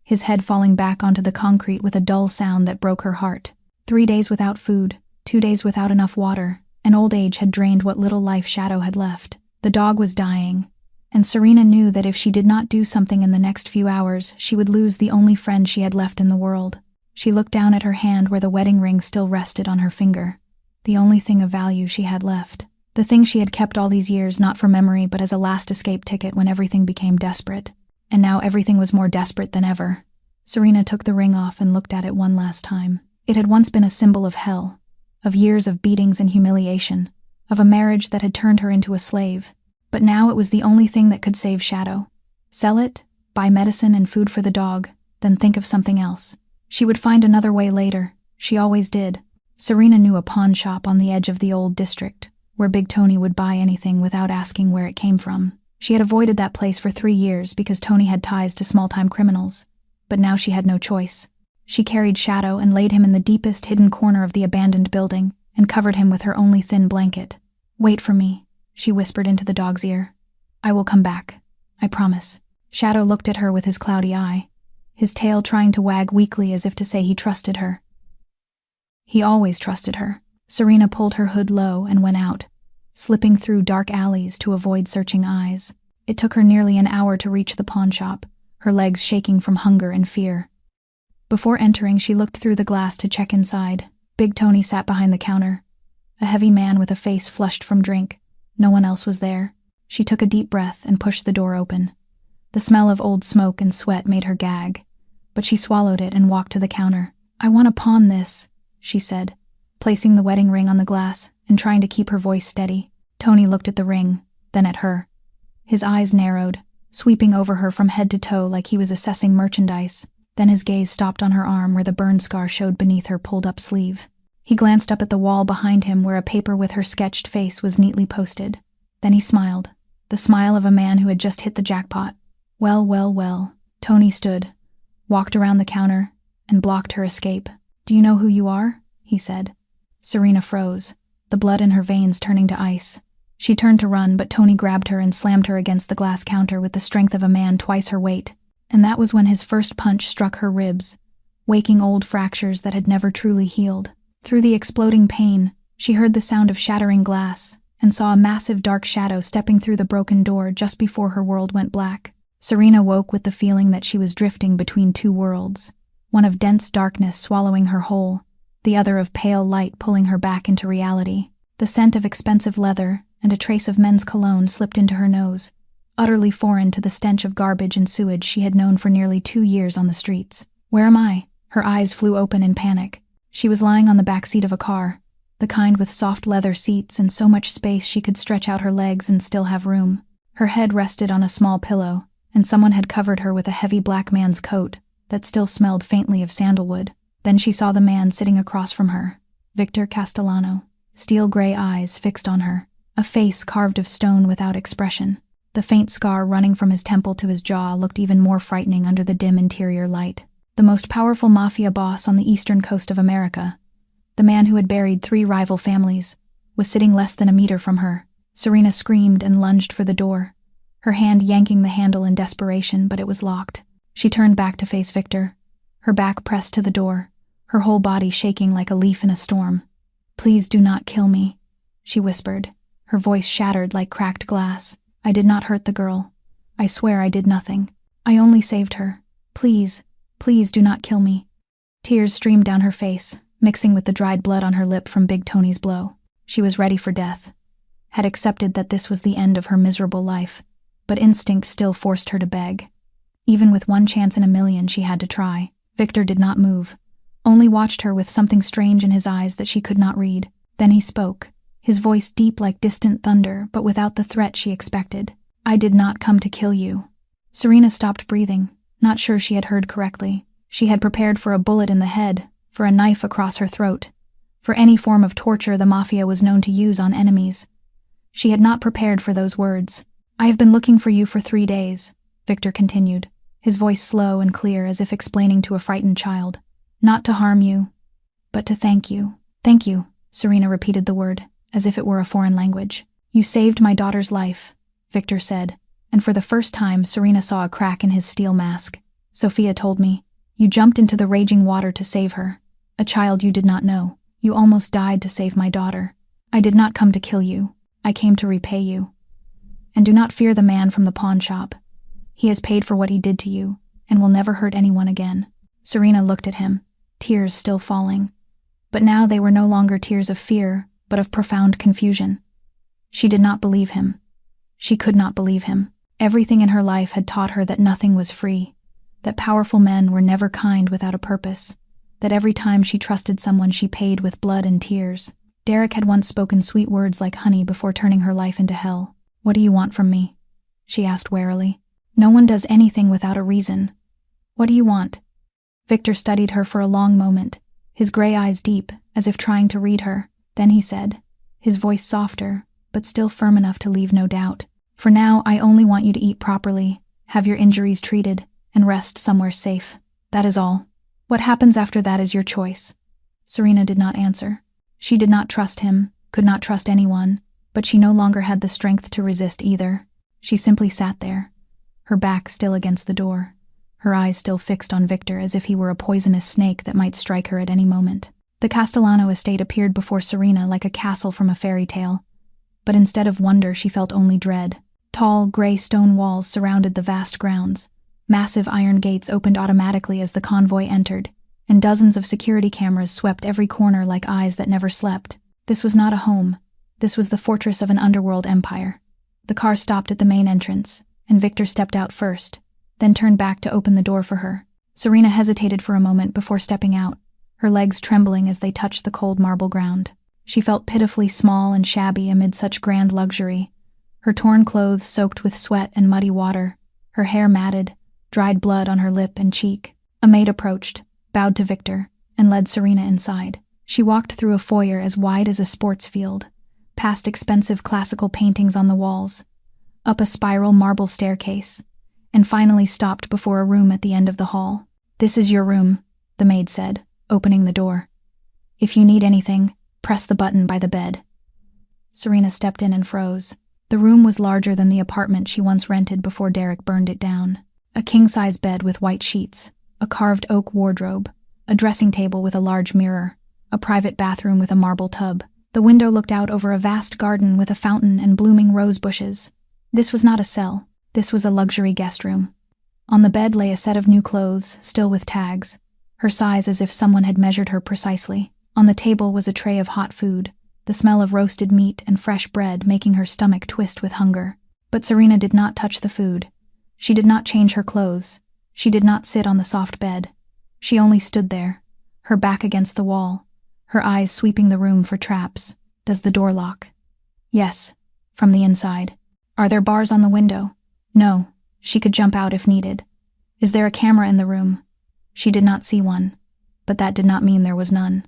his head falling back onto the concrete with a dull sound that broke her heart. 3 days without food, 2 days without enough water, and old age had drained what little life Shadow had left. The dog was dying, and Serena knew that if she did not do something in the next few hours, she would lose the only friend she had left in the world. She looked down at her hand where the wedding ring still rested on her finger, the only thing of value she had left. The thing she had kept all these years, not for memory but as a last escape ticket when everything became desperate. And now everything was more desperate than ever. Serena took the ring off and looked at it one last time. It had once been a symbol of hell, of years of beatings and humiliation, of a marriage that had turned her into a slave. But now it was the only thing that could save Shadow. Sell it, buy medicine and food for the dog, then think of something else. She would find another way later. She always did. Serena knew a pawn shop on the edge of the old district, where Big Tony would buy anything without asking where it came from. She had avoided that place for 3 years because Tony had ties to small-time criminals, but now she had no choice. She carried Shadow and laid him in the deepest hidden corner of the abandoned building and covered him with her only thin blanket. "Wait for me," she whispered into the dog's ear. "I will come back. I promise." Shadow looked at her with his cloudy eye, his tail trying to wag weakly as if to say he trusted her. He always trusted her. Serena pulled her hood low and went out, slipping through dark alleys to avoid searching eyes. It took her nearly an hour to reach the pawn shop, her legs shaking from hunger and fear. Before entering, she looked through the glass to check inside. Big Tony sat behind the counter, a heavy man with a face flushed from drink. No one else was there. She took a deep breath and pushed the door open. The smell of old smoke and sweat made her gag, but she swallowed it and walked to the counter. "I want to pawn this," she said, placing the wedding ring on the glass and trying to keep her voice steady. Tony looked at the ring, then at her. His eyes narrowed, sweeping over her from head to toe like he was assessing merchandise. Then his gaze stopped on her arm where the burn scar showed beneath her pulled-up sleeve. He glanced up at the wall behind him where a paper with her sketched face was neatly posted. Then he smiled, the smile of a man who had just hit the jackpot. Well, well, well. Tony stood, walked around the counter, and blocked her escape. "Do you know who you are?" he said. Serena froze, the blood in her veins turning to ice. She turned to run, but Tony grabbed her and slammed her against the glass counter with the strength of a man twice her weight. And that was when his first punch struck her ribs, waking old fractures that had never truly healed. Through the exploding pain, she heard the sound of shattering glass and saw a massive dark shadow stepping through the broken door just before her world went black. Serena woke with the feeling that she was drifting between two worlds, one of dense darkness swallowing her whole, the other of pale light pulling her back into reality. The scent of expensive leather and a trace of men's cologne slipped into her nose, utterly foreign to the stench of garbage and sewage she had known for nearly 2 years on the streets. "Where am I?" Her eyes flew open in panic. She was lying on the back seat of a car, the kind with soft leather seats and so much space she could stretch out her legs and still have room. Her head rested on a small pillow, and someone had covered her with a heavy black man's coat that still smelled faintly of sandalwood. Then she saw the man sitting across from her, Victor Castellano, steel-gray eyes fixed on her, a face carved of stone without expression. The faint scar running from his temple to his jaw looked even more frightening under the dim interior light. The most powerful mafia boss on the eastern coast of America, the man who had buried 3 rival families, was sitting less than a meter from her. Serena screamed and lunged for the door, her hand yanking the handle in desperation, but it was locked. She turned back to face Victor, her back pressed to the door, her whole body shaking like a leaf in a storm. "Please do not kill me," she whispered, her voice shattered like cracked glass. "I did not hurt the girl. I swear I did nothing. I only saved her. Please, please do not kill me." Tears streamed down her face, mixing with the dried blood on her lip from Big Tony's blow. She was ready for death, had accepted that this was the end of her miserable life, but instinct still forced her to beg. Even with 1 chance in a million, she had to try. Victor did not move, only watched her with something strange in his eyes that she could not read. Then he spoke, his voice deep like distant thunder, but without the threat she expected. "I did not come to kill you." Serena stopped breathing, not sure she had heard correctly. She had prepared for a bullet in the head, for a knife across her throat, for any form of torture the Mafia was known to use on enemies. She had not prepared for those words. "I have been looking for you for 3 days, Victor continued, his voice slow and clear as if explaining to a frightened child. "Not to harm you, but to thank you." "Thank you," Serena repeated the word, as if it were a foreign language. "You saved my daughter's life," Victor said, and for the first time Serena saw a crack in his steel mask. "Sophia told me. You jumped into the raging water to save her, a child you did not know. You almost died to save my daughter. I did not come to kill you. I came to repay you. And do not fear the man from the pawn shop. He has paid for what he did to you, and will never hurt anyone again." Serena looked at him, tears still falling. But now they were no longer tears of fear, but of profound confusion. She did not believe him. She could not believe him. Everything in her life had taught her that nothing was free, that powerful men were never kind without a purpose, that every time she trusted someone she paid with blood and tears. Derek had once spoken sweet words like honey before turning her life into hell. "What do you want from me?" she asked warily. "No one does anything without a reason. What do you want?" Victor studied her for a long moment, his gray eyes deep, as if trying to read her. Then he said, his voice softer, but still firm enough to leave no doubt, "For now, I only want you to eat properly, have your injuries treated, and rest somewhere safe. That is all. What happens after that is your choice." Serena did not answer. She did not trust him, could not trust anyone, but she no longer had the strength to resist either. She simply sat there, her back still against the door, her eyes still fixed on Victor as if he were a poisonous snake that might strike her at any moment. The Castellano estate appeared before Serena like a castle from a fairy tale, but instead of wonder she felt only dread. Tall, gray stone walls surrounded the vast grounds. Massive iron gates opened automatically as the convoy entered, and dozens of security cameras swept every corner like eyes that never slept. This was not a home. This was the fortress of an underworld empire. The car stopped at the main entrance, and Victor stepped out first, then turned back to open the door for her. Serena hesitated for a moment before stepping out, her legs trembling as they touched the cold marble ground. She felt pitifully small and shabby amid such grand luxury, her torn clothes soaked with sweat and muddy water, her hair matted, dried blood on her lip and cheek. A maid approached, bowed to Victor, and led Serena inside. She walked through a foyer as wide as a sports field, past expensive classical paintings on the walls, up a spiral marble staircase, and finally stopped before a room at the end of the hall. "This is your room," the maid said, opening the door. "If you need anything, press the button by the bed." Serena stepped in and froze. The room was larger than the apartment she once rented before Derek burned it down. A king-size bed with white sheets, a carved oak wardrobe, a dressing table with a large mirror, a private bathroom with a marble tub. The window looked out over a vast garden with a fountain and blooming rose bushes. This was not a cell. This was a luxury guest room. On the bed lay a set of new clothes, still with tags, her size as if someone had measured her precisely. On the table was a tray of hot food, the smell of roasted meat and fresh bread making her stomach twist with hunger. But Serena did not touch the food. She did not change her clothes. She did not sit on the soft bed. She only stood there, her back against the wall, her eyes sweeping the room for traps. "Does the door lock?" "Yes," from the inside. "Are there bars on the window?" "No, she could jump out if needed." "Is there a camera in the room?" She did not see one, but that did not mean there was none.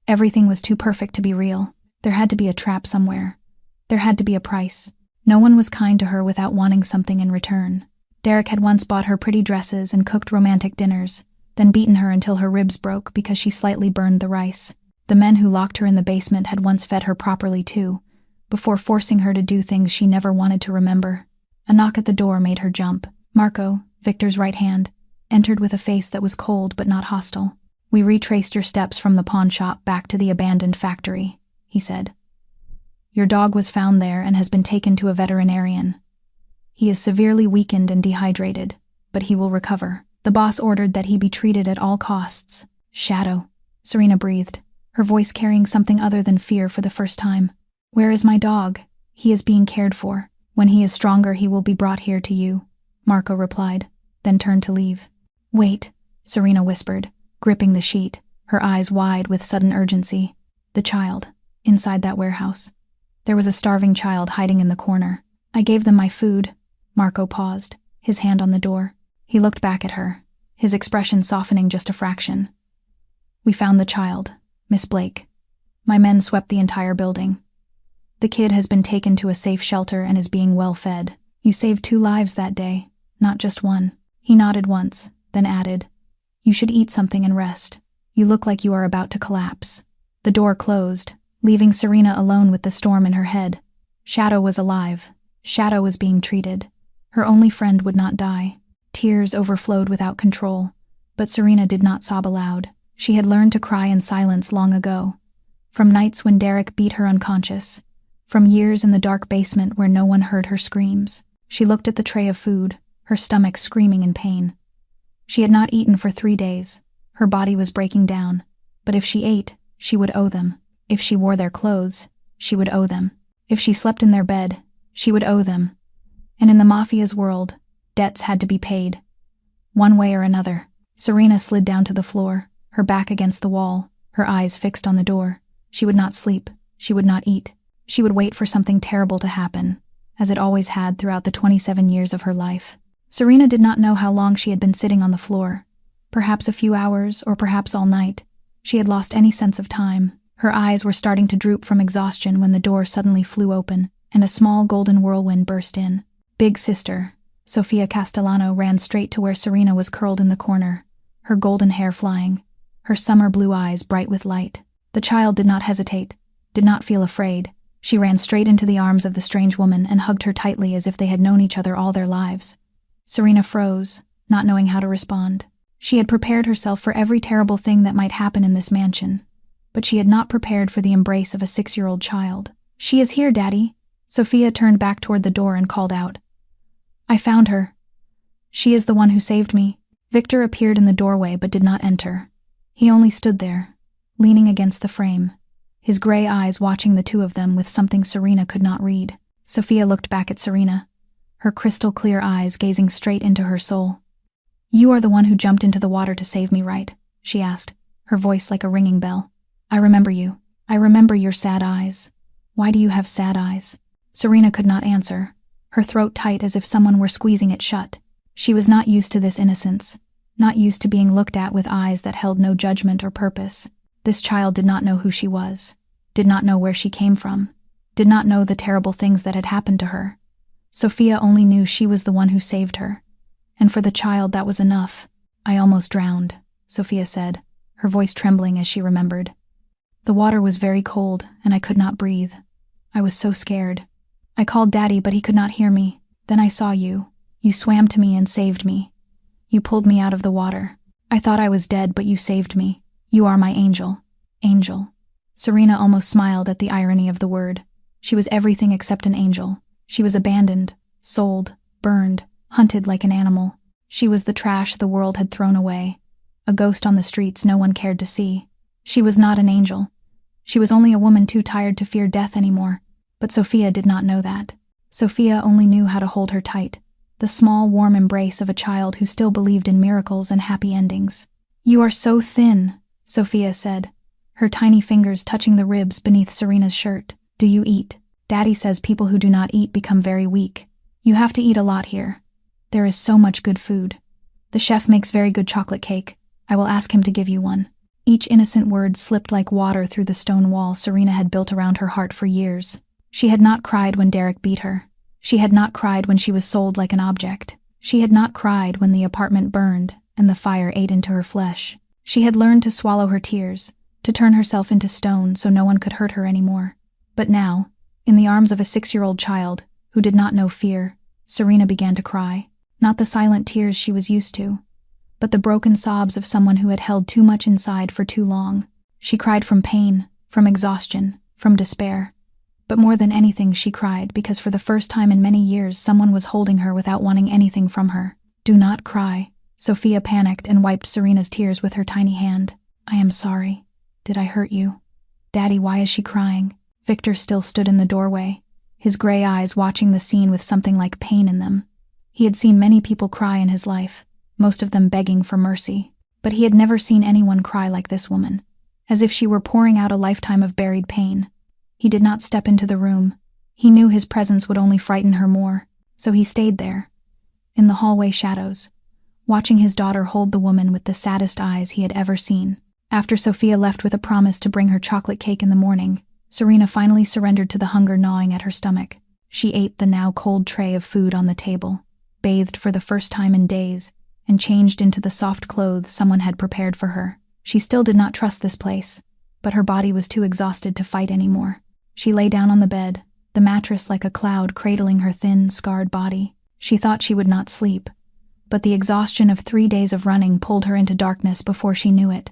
Everything was too perfect to be real. There had to be a trap somewhere. There had to be a price. No one was kind to her without wanting something in return. Derek had once bought her pretty dresses and cooked romantic dinners, then beaten her until her ribs broke because she slightly burned the rice. The men who locked her in the basement had once fed her properly too, before forcing her to do things she never wanted to remember. A knock at the door made her jump. Marco, Victor's right hand, entered with a face that was cold but not hostile. "We retraced your steps from the pawn shop back to the abandoned factory," he said. "Your dog was found there and has been taken to a veterinarian. He is severely weakened and dehydrated, but he will recover. The boss ordered that he be treated at all costs." "Shadow," Serena breathed, her voice carrying something other than fear for the first time. "Where is my dog? He is being cared for. When he is stronger, he will be brought here to you," Marco replied, then turned to leave. "Wait," Serena whispered, gripping the sheet, her eyes wide with sudden urgency. "The child, inside that warehouse. There was a starving child hiding in the corner. I gave them my food." Marco paused, his hand on the door. He looked back at her, his expression softening just a fraction. "We found the child, Miss Blake. My men swept the entire building. The kid has been taken to a safe shelter and is being well fed. You saved 2 lives that day, not just one." He nodded once, then added, "You should eat something and rest. You look like you are about to collapse." The door closed, leaving Serena alone with the storm in her head. Shadow was alive. Shadow was being treated. Her only friend would not die. Tears overflowed without control, but Serena did not sob aloud. She had learned to cry in silence long ago. From nights when Derek beat her unconscious, from years in the dark basement where no one heard her screams. She looked at the tray of food, her stomach screaming in pain. She had not eaten for 3 days. Her body was breaking down. But if she ate, she would owe them. If she wore their clothes, she would owe them. If she slept in their bed, she would owe them. And in the Mafia's world, debts had to be paid. One way or another. Serena slid down to the floor, her back against the wall, her eyes fixed on the door. She would not sleep. She would not eat. She would wait for something terrible to happen, as it always had throughout the 27 years of her life. Serena did not know how long she had been sitting on the floor. Perhaps a few hours, or perhaps all night. She had lost any sense of time. Her eyes were starting to droop from exhaustion when the door suddenly flew open, and a small golden whirlwind burst in. Big Sister, Sofia Castellano, ran straight to where Serena was curled in the corner, her golden hair flying, her summer blue eyes bright with light. The child did not hesitate, did not feel afraid. She ran straight into the arms of the strange woman and hugged her tightly as if they had known each other all their lives. Serena froze, not knowing how to respond. She had prepared herself for every terrible thing that might happen in this mansion, but she had not prepared for the embrace of a 6-year-old child. "She is here, Daddy." Sophia turned back toward the door and called out. "I found her. She is the one who saved me." Victor appeared in the doorway but did not enter. He only stood there, leaning against the frame, his gray eyes watching the two of them with something Serena could not read. Sophia looked back at Serena, her crystal-clear eyes gazing straight into her soul. "You are the one who jumped into the water to save me, right?" she asked, her voice like a ringing bell. "I remember you. I remember your sad eyes. Why do you have sad eyes?" Serena could not answer, her throat tight as if someone were squeezing it shut. She was not used to this innocence, not used to being looked at with eyes that held no judgment or purpose. This child did not know who she was, did not know where she came from, did not know the terrible things that had happened to her. Sophia only knew she was the one who saved her, and for the child that was enough. "I almost drowned," Sophia said, her voice trembling as she remembered. "The water was very cold, and I could not breathe. I was so scared. I called Daddy, but he could not hear me. Then I saw you. You swam to me and saved me. You pulled me out of the water. I thought I was dead, but you saved me. You are my angel." Angel. Serena almost smiled at the irony of the word. She was everything except an angel. She was abandoned, sold, burned, hunted like an animal. She was the trash the world had thrown away, a ghost on the streets no one cared to see. She was not an angel. She was only a woman too tired to fear death anymore. But Sophia did not know that. Sophia only knew how to hold her tight, the small, warm embrace of a child who still believed in miracles and happy endings. "You are so thin," Sophia said, her tiny fingers touching the ribs beneath Serena's shirt. "Do you eat? Daddy says people who do not eat become very weak. You have to eat a lot here. There is so much good food. The chef makes very good chocolate cake. I will ask him to give you one." Each innocent word slipped like water through the stone wall Serena had built around her heart for years. She had not cried when Derek beat her. She had not cried when she was sold like an object. She had not cried when the apartment burned and the fire ate into her flesh. She had learned to swallow her tears, to turn herself into stone so no one could hurt her anymore. But now, in the arms of a 6-year-old child who did not know fear, Serena began to cry. Not the silent tears she was used to, but the broken sobs of someone who had held too much inside for too long. She cried from pain, from exhaustion, from despair. But more than anything, she cried because for the first time in many years someone was holding her without wanting anything from her. "Do not cry." Sophia panicked and wiped Serena's tears with her tiny hand. "I am sorry. Did I hurt you?" "Daddy, why is she crying?" Victor still stood in the doorway, his gray eyes watching the scene with something like pain in them. He had seen many people cry in his life, most of them begging for mercy, but he had never seen anyone cry like this woman, as if she were pouring out a lifetime of buried pain. He did not step into the room. He knew his presence would only frighten her more, so he stayed there, in the hallway shadows, watching his daughter hold the woman with the saddest eyes he had ever seen. After Sophia left with a promise to bring her chocolate cake in the morning, Serena finally surrendered to the hunger gnawing at her stomach. She ate the now cold tray of food on the table, bathed for the first time in days, and changed into the soft clothes someone had prepared for her. She still did not trust this place, but her body was too exhausted to fight anymore. She lay down on the bed, the mattress like a cloud cradling her thin, scarred body. She thought she would not sleep, but the exhaustion of 3 days of running pulled her into darkness before she knew it,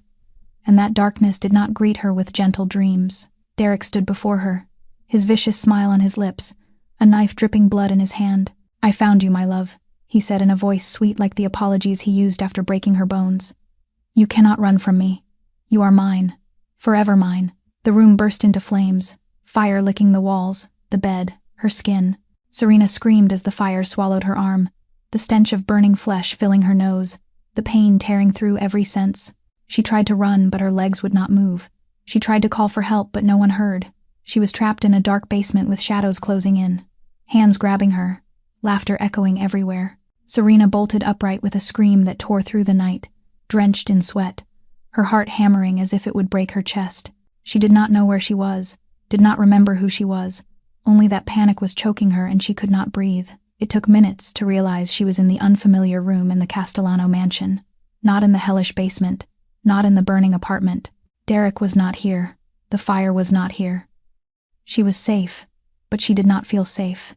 and that darkness did not greet her with gentle dreams. Derek stood before her, his vicious smile on his lips, a knife dripping blood in his hand. "I found you, my love," he said in a voice sweet like the apologies he used after breaking her bones. "You cannot run from me. You are mine, forever mine." The room burst into flames, fire licking the walls, the bed, her skin. Serena screamed as the fire swallowed her arm, the stench of burning flesh filling her nose, the pain tearing through every sense. She tried to run, but her legs would not move. She tried to call for help, but no one heard. She was trapped in a dark basement with shadows closing in, hands grabbing her, laughter echoing everywhere. Serena bolted upright with a scream that tore through the night, drenched in sweat, her heart hammering as if it would break her chest. She did not know where she was, did not remember who she was, only that panic was choking her and she could not breathe. It took minutes to realize she was in the unfamiliar room in the Castellano mansion, not in the hellish basement, not in the burning apartment. Derek was not here. The fire was not here. She was safe, but she did not feel safe.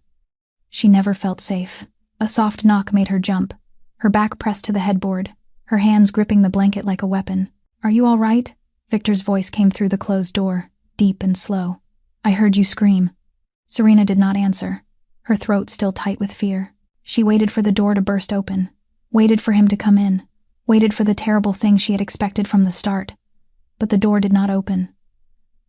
She never felt safe. A soft knock made her jump. her back pressed to the headboard, her hands gripping the blanket like a weapon. "Are you all right?" Victor's voice came through the closed door, deep and slow. "I heard you scream." Serena did not answer, her throat still tight with fear. She waited for the door to burst open, waited for him to come in, waited for the terrible thing she had expected from the start. But the door did not open.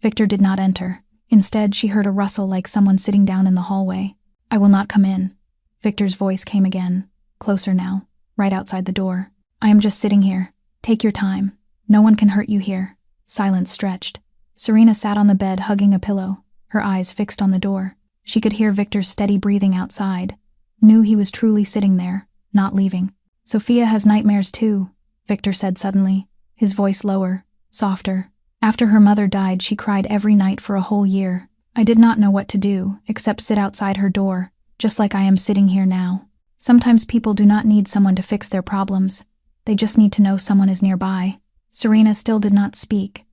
Victor did not enter. Instead, she heard a rustle like someone sitting down in the hallway. "I will not come in." Victor's voice came again, closer now, right outside the door. "I am just sitting here. Take your time. No one can hurt you here." Silence stretched. Serena sat on the bed hugging a pillow, her eyes fixed on the door. She could hear Victor's steady breathing outside, knew he was truly sitting there, not leaving. "Sophia has nightmares too," Victor said suddenly, his voice lower, softer. "After her mother died, she cried every night for a whole year. I did not know what to do, except sit outside her door, just like I am sitting here now. Sometimes people do not need someone to fix their problems. They just need to know someone is nearby." Serena still did not speak,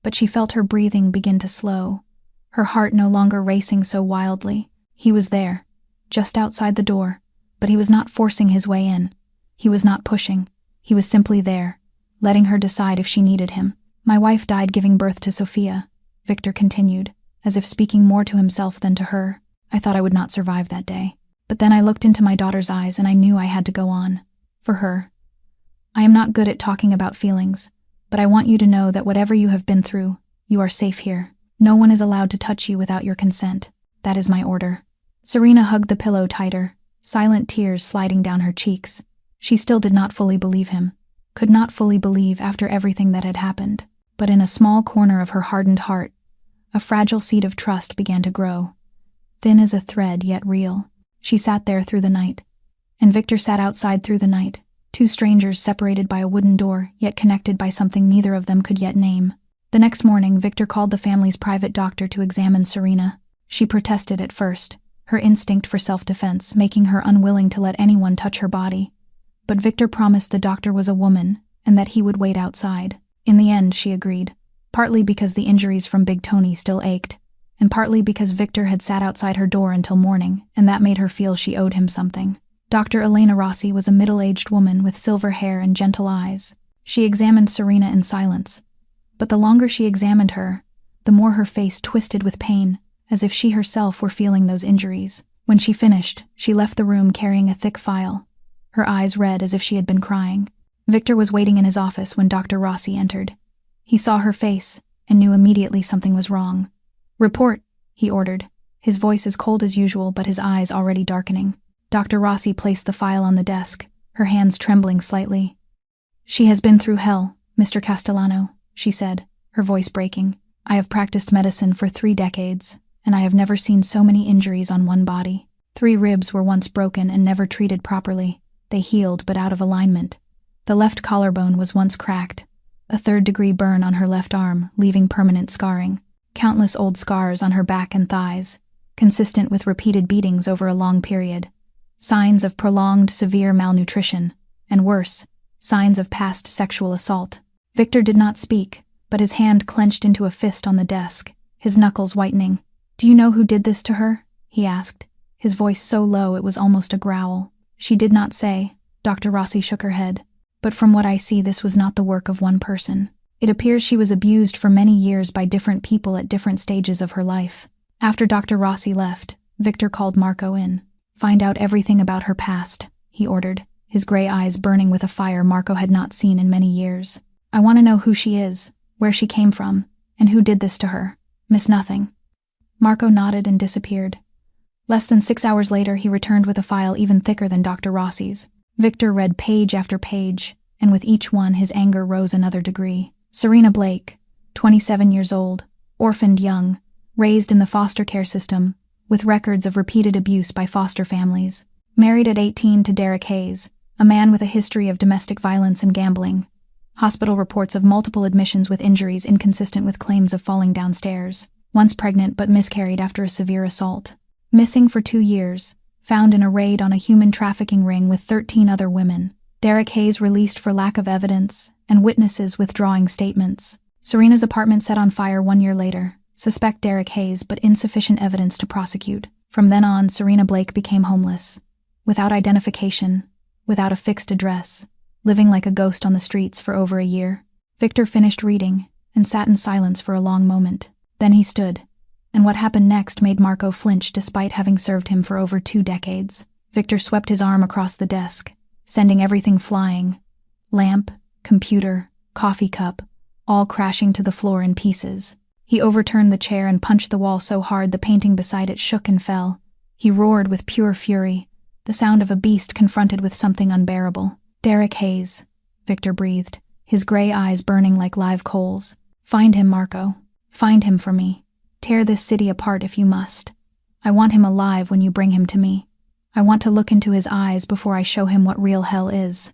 but she felt her breathing begin to slow, her heart no longer racing so wildly. He was there, just outside the door, but he was not forcing his way in. He was not pushing. He was simply there, letting her decide if she needed him. "My wife died giving birth to Sophia," Victor continued, as if speaking more to himself than to her. "I thought I would not survive that day. But then I looked into my daughter's eyes and I knew I had to go on. For her. I am not good at talking about feelings, but I want you to know that whatever you have been through, you are safe here. No one is allowed to touch you without your consent. That is my order." Serena hugged the pillow tighter, silent tears sliding down her cheeks. She still did not fully believe him, could not fully believe after everything that had happened. But in a small corner of her hardened heart, a fragile seed of trust began to grow, thin as a thread yet real. She sat there through the night, and Victor sat outside through the night, two strangers separated by a wooden door, yet connected by something neither of them could yet name. The next morning, Victor called the family's private doctor to examine Serena. She protested at first, her instinct for self-defense making her unwilling to let anyone touch her body. But Victor promised the doctor was a woman, and that he would wait outside. In the end, she agreed, partly because the injuries from Big Tony still ached, and partly because Victor had sat outside her door until morning, and that made her feel she owed him something. Dr. Elena Rossi was a middle-aged woman with silver hair and gentle eyes. She examined Serena in silence, but the longer she examined her, the more her face twisted with pain, as if she herself were feeling those injuries. When she finished, she left the room carrying a thick file, her eyes red as if she had been crying. Victor was waiting in his office when Dr. Rossi entered. He saw her face and knew immediately something was wrong. "Report," he ordered, his voice as cold as usual but his eyes already darkening. Dr. Rossi placed the file on the desk, her hands trembling slightly. "She has been through hell, Mr. Castellano," she said, her voice breaking. "I have practiced medicine for 3 decades, and I have never seen so many injuries on one body. 3 ribs were once broken and never treated properly. They healed but out of alignment. The left collarbone was once cracked, a 3rd-degree burn on her left arm, leaving permanent scarring. Countless old scars on her back and thighs, consistent with repeated beatings over a long period. Signs of prolonged, severe malnutrition, and worse, signs of past sexual assault." Victor did not speak, but his hand clenched into a fist on the desk, his knuckles whitening. "Do you know who did this to her?" he asked, his voice so low it was almost a growl. "She did not say," Dr. Rossi shook her head. "But from what I see, this was not the work of one person. It appears she was abused for many years by different people at different stages of her life." After Dr. Rossi left, Victor called Marco in. "Find out everything about her past," he ordered, his gray eyes burning with a fire Marco had not seen in many years. "I want to know who she is, where she came from, and who did this to her. Miss nothing." Marco nodded and disappeared. Less than 6 hours later, he returned with a file even thicker than Dr. Rossi's. Victor read page after page, and with each one his anger rose another degree. Serena Blake, 27 years old, orphaned young, raised in the foster care system, with records of repeated abuse by foster families. Married at 18 to Derek Hayes, a man with a history of domestic violence and gambling. Hospital reports of multiple admissions with injuries inconsistent with claims of falling downstairs. Once pregnant but miscarried after a severe assault. Missing for 2 years. Found in a raid on a human trafficking ring with 13 other women. Derek Hayes released for lack of evidence, and witnesses withdrawing statements. Serena's apartment set on fire 1 year later. Suspect Derek Hayes, but insufficient evidence to prosecute. From then on, Serena Blake became homeless. Without identification, without a fixed address, living like a ghost on the streets for over a year. Victor finished reading and sat in silence for a long moment. Then he stood, and what happened next made Marco flinch despite having served him for over 2 decades. Victor swept his arm across the desk, sending everything flying. Lamp, computer, coffee cup, all crashing to the floor in pieces. He overturned the chair and punched the wall so hard the painting beside it shook and fell. He roared with pure fury, the sound of a beast confronted with something unbearable. "Derek Hayes," Victor breathed, his gray eyes burning like live coals. "Find him, Marco. Find him for me. Tear this city apart if you must. I want him alive when you bring him to me. I want to look into his eyes before I show him what real hell is."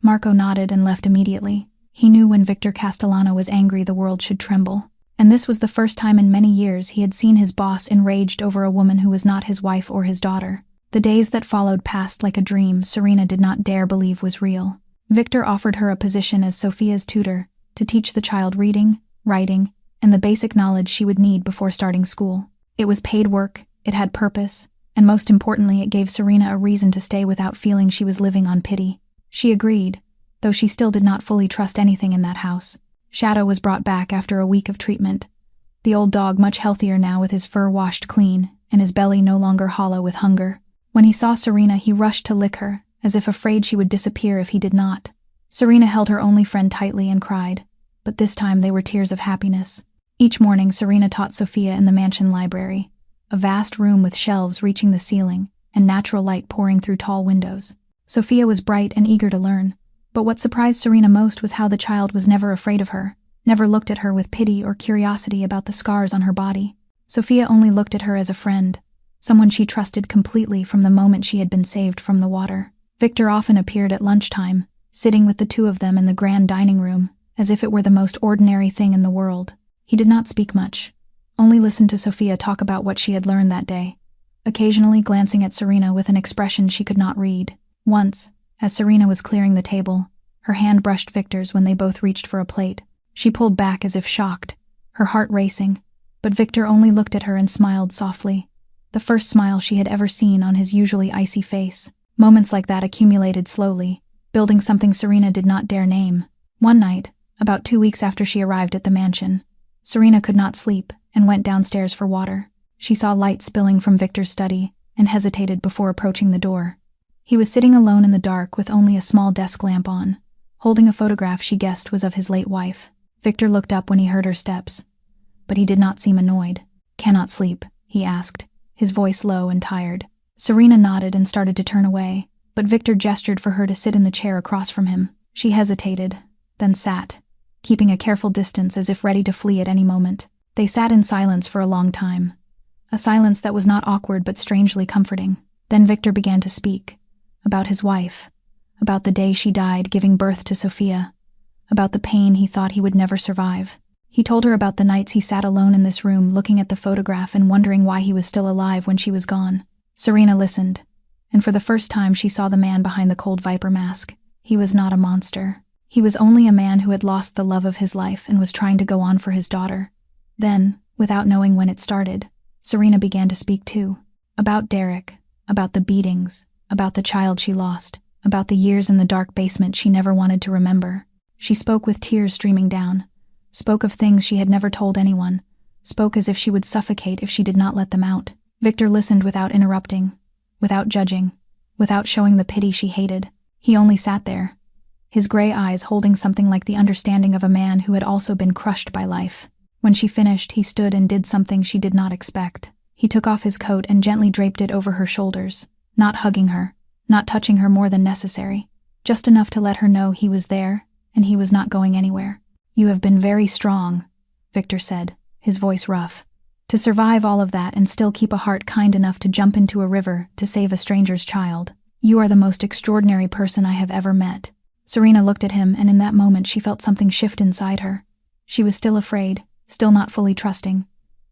Marco nodded and left immediately. He knew when Victor Castellano was angry the world should tremble. And this was the first time in many years he had seen his boss enraged over a woman who was not his wife or his daughter. The days that followed passed like a dream Serena did not dare believe was real. Victor offered her a position as Sophia's tutor to teach the child reading, writing, and the basic knowledge she would need before starting school. It was paid work, it had purpose, and most importantly it gave Serena a reason to stay without feeling she was living on pity. She agreed, though she still did not fully trust anything in that house. Shadow was brought back after a week of treatment. The old dog much healthier now with his fur washed clean and his belly no longer hollow with hunger. When he saw Serena, he rushed to lick her, as if afraid she would disappear if he did not. Serena held her only friend tightly and cried, but this time they were tears of happiness. Each morning, Serena taught Sophia in the mansion library, a vast room with shelves reaching the ceiling and natural light pouring through tall windows. Sophia was bright and eager to learn, but what surprised Serena most was how the child was never afraid of her, never looked at her with pity or curiosity about the scars on her body. Sophia only looked at her as a friend, someone she trusted completely from the moment she had been saved from the water. Victor often appeared at lunchtime, sitting with the two of them in the grand dining room, as if it were the most ordinary thing in the world. He did not speak much, only listened to Sophia talk about what she had learned that day, occasionally glancing at Serena with an expression she could not read. Once, as Serena was clearing the table, her hand brushed Victor's when they both reached for a plate. She pulled back as if shocked, her heart racing, but Victor only looked at her and smiled softly, the first smile she had ever seen on his usually icy face. Moments like that accumulated slowly, building something Serena did not dare name. One night, about 2 weeks after she arrived at the mansion, Serena could not sleep and went downstairs for water. She saw light spilling from Victor's study and hesitated before approaching the door. He was sitting alone in the dark with only a small desk lamp on, holding a photograph she guessed was of his late wife. Victor looked up when he heard her steps, but he did not seem annoyed. "Cannot sleep?" he asked, his voice low and tired. Serena nodded and started to turn away, but Victor gestured for her to sit in the chair across from him. She hesitated, then sat, keeping a careful distance as if ready to flee at any moment. They sat in silence for a long time, a silence that was not awkward but strangely comforting. Then Victor began to speak, about his wife, about the day she died giving birth to Sophia, about the pain he thought he would never survive. He told her about the nights he sat alone in this room looking at the photograph and wondering why he was still alive when she was gone. Serena listened, and for the first time she saw the man behind the cold viper mask. He was not a monster. He was only a man who had lost the love of his life and was trying to go on for his daughter. Then, without knowing when it started, Serena began to speak too, about Derek, about the beatings, about the child she lost, about the years in the dark basement she never wanted to remember. She spoke with tears streaming down, spoke of things she had never told anyone, spoke as if she would suffocate if she did not let them out. Victor listened without interrupting, without judging, without showing the pity she hated. He only sat there, his gray eyes holding something like the understanding of a man who had also been crushed by life. When she finished, he stood and did something she did not expect. He took off his coat and gently draped it over her shoulders, not hugging her, not touching her more than necessary, just enough to let her know he was there and he was not going anywhere. "You have been very strong," Victor said, his voice rough. "To survive all of that and still keep a heart kind enough to jump into a river to save a stranger's child. You are the most extraordinary person I have ever met." Serena looked at him, and in that moment she felt something shift inside her. She was still afraid, still not fully trusting.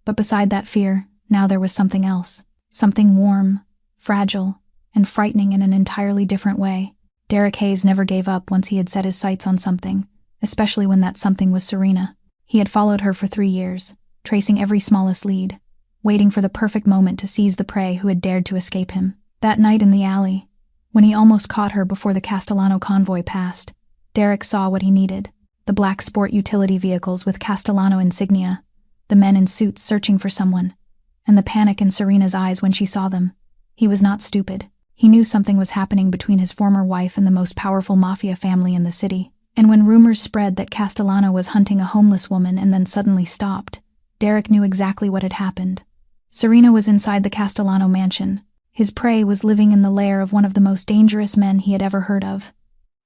But beside that fear, now there was something else. Something warm, fragile, and frightening in an entirely different way. Derek Hayes never gave up once he had set his sights on something, especially when that something was Serena. He had followed her for 3 years, tracing every smallest lead, waiting for the perfect moment to seize the prey who had dared to escape him. That night in the alley, When he almost caught her before the Castellano convoy passed, Derek saw what he needed: the black sport utility vehicles with Castellano insignia, the men in suits searching for someone, and the panic in Serena's eyes when she saw them. He was not stupid. He knew something was happening between his former wife and the most powerful Mafia family in the city. And when rumors spread that Castellano was hunting a homeless woman and then suddenly stopped, Derek knew exactly what had happened. Serena was inside the Castellano mansion. His prey was living in the lair of one of the most dangerous men he had ever heard of.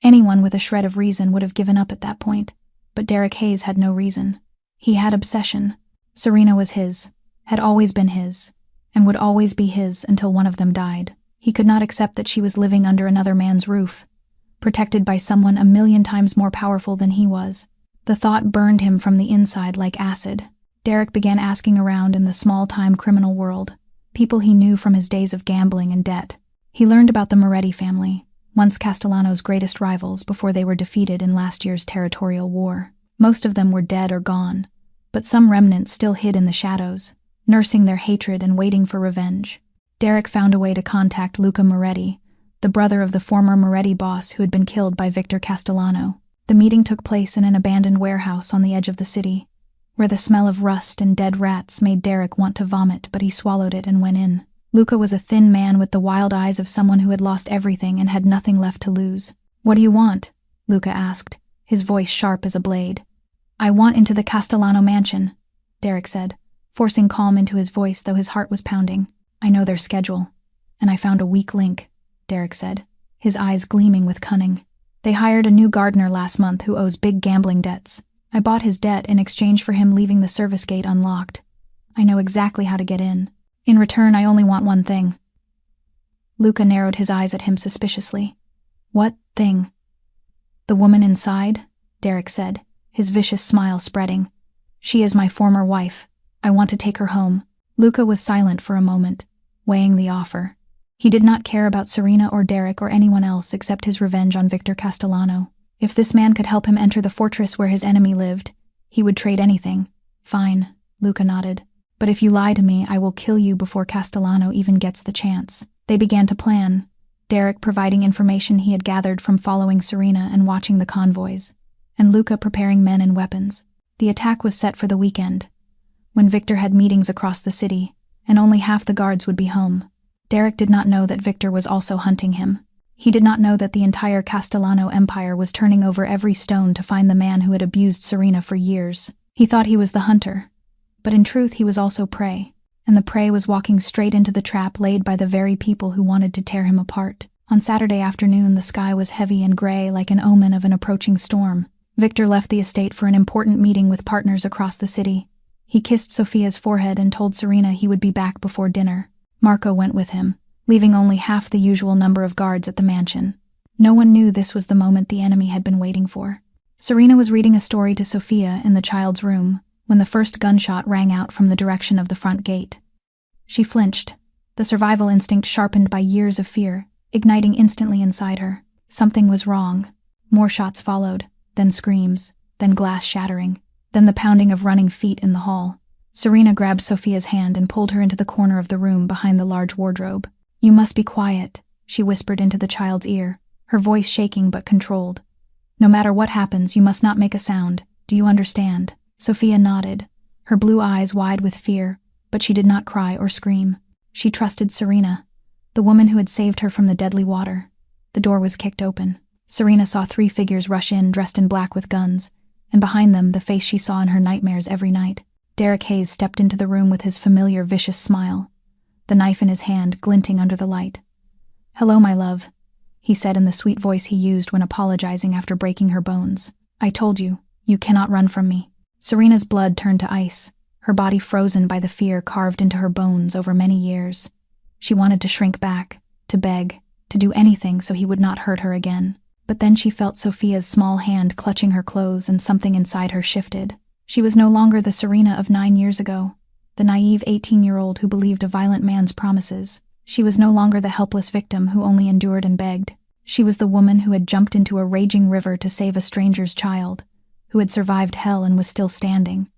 Anyone with a shred of reason would have given up at that point, but Derek Hayes had no reason. He had obsession. Serena was his, had always been his, and would always be his until one of them died. He could not accept that she was living under another man's roof, protected by someone 1,000,000 times more powerful than he was. The thought burned him from the inside like acid. Derek began asking around in the small-time criminal world, people he knew from his days of gambling and debt. He learned about the Moretti family, once Castellano's greatest rivals before they were defeated in last year's territorial war. Most of them were dead or gone, but some remnants still hid in the shadows, nursing their hatred and waiting for revenge. Derek found a way to contact Luca Moretti, the brother of the former Moretti boss who had been killed by Victor Castellano. The meeting took place in an abandoned warehouse on the edge of the city, where the smell of rust and dead rats made Derek want to vomit, but he swallowed it and went in. Luca was a thin man with the wild eyes of someone who had lost everything and had nothing left to lose. "What do you want?" Luca asked, his voice sharp as a blade. "I want into the Castellano mansion," Derek said, forcing calm into his voice though his heart was pounding. "I know their schedule, and I found a weak link," Derek said, his eyes gleaming with cunning. "They hired a new gardener last month who owes big gambling debts. I bought his debt in exchange for him leaving the service gate unlocked. I know exactly how to get in. In return, I only want one thing." Luca narrowed his eyes at him suspiciously. "What thing?" "The woman inside," Derek said, his vicious smile spreading. "She is my former wife. I want to take her home." Luca was silent for a moment, weighing the offer. He did not care about Serena or Derek or anyone else except his revenge on Victor Castellano. If this man could help him enter the fortress where his enemy lived, he would trade anything. "Fine," Luca nodded. "But if you lie to me, I will kill you before Castellano even gets the chance." They began to plan, Derek providing information he had gathered from following Serena and watching the convoys, and Luca preparing men and weapons. The attack was set for the weekend, when Victor had meetings across the city, and only half the guards would be home. Derek did not know that Victor was also hunting him. He did not know that the entire Castellano empire was turning over every stone to find the man who had abused Serena for years. He thought he was the hunter, but in truth he was also prey, and the prey was walking straight into the trap laid by the very people who wanted to tear him apart. On Saturday afternoon, the sky was heavy and gray like an omen of an approaching storm. Victor left the estate for an important meeting with partners across the city. He kissed Sophia's forehead and told Serena he would be back before dinner. Marco went with him, leaving only half the usual number of guards at the mansion. No one knew this was the moment the enemy had been waiting for. Serena was reading a story to Sophia in the child's room when the first gunshot rang out from the direction of the front gate. She flinched, the survival instinct sharpened by years of fear, igniting instantly inside her. Something was wrong. More shots followed, then screams, then glass shattering, then the pounding of running feet in the hall. Serena grabbed Sophia's hand and pulled her into the corner of the room behind the large wardrobe. "You must be quiet," she whispered into the child's ear, her voice shaking but controlled. "No matter what happens, you must not make a sound. Do you understand?" Sophia nodded, her blue eyes wide with fear, but she did not cry or scream. She trusted Serena, the woman who had saved her from the deadly water. The door was kicked open. Serena saw 3 figures rush in, dressed in black with guns, and behind them the face she saw in her nightmares every night. Derek Hayes stepped into the room with his familiar vicious smile, the knife in his hand glinting under the light. "Hello, my love," he said in the sweet voice he used when apologizing after breaking her bones. "I told you, you cannot run from me." Serena's blood turned to ice, her body frozen by the fear carved into her bones over many years. She wanted to shrink back, to beg, to do anything so he would not hurt her again. But then she felt Sophia's small hand clutching her clothes and something inside her shifted. She was no longer the Serena of 9 years ago, the naive 18-year-old who believed a violent man's promises. She was no longer the helpless victim who only endured and begged. She was the woman who had jumped into a raging river to save a stranger's child, who had survived hell and was still standing.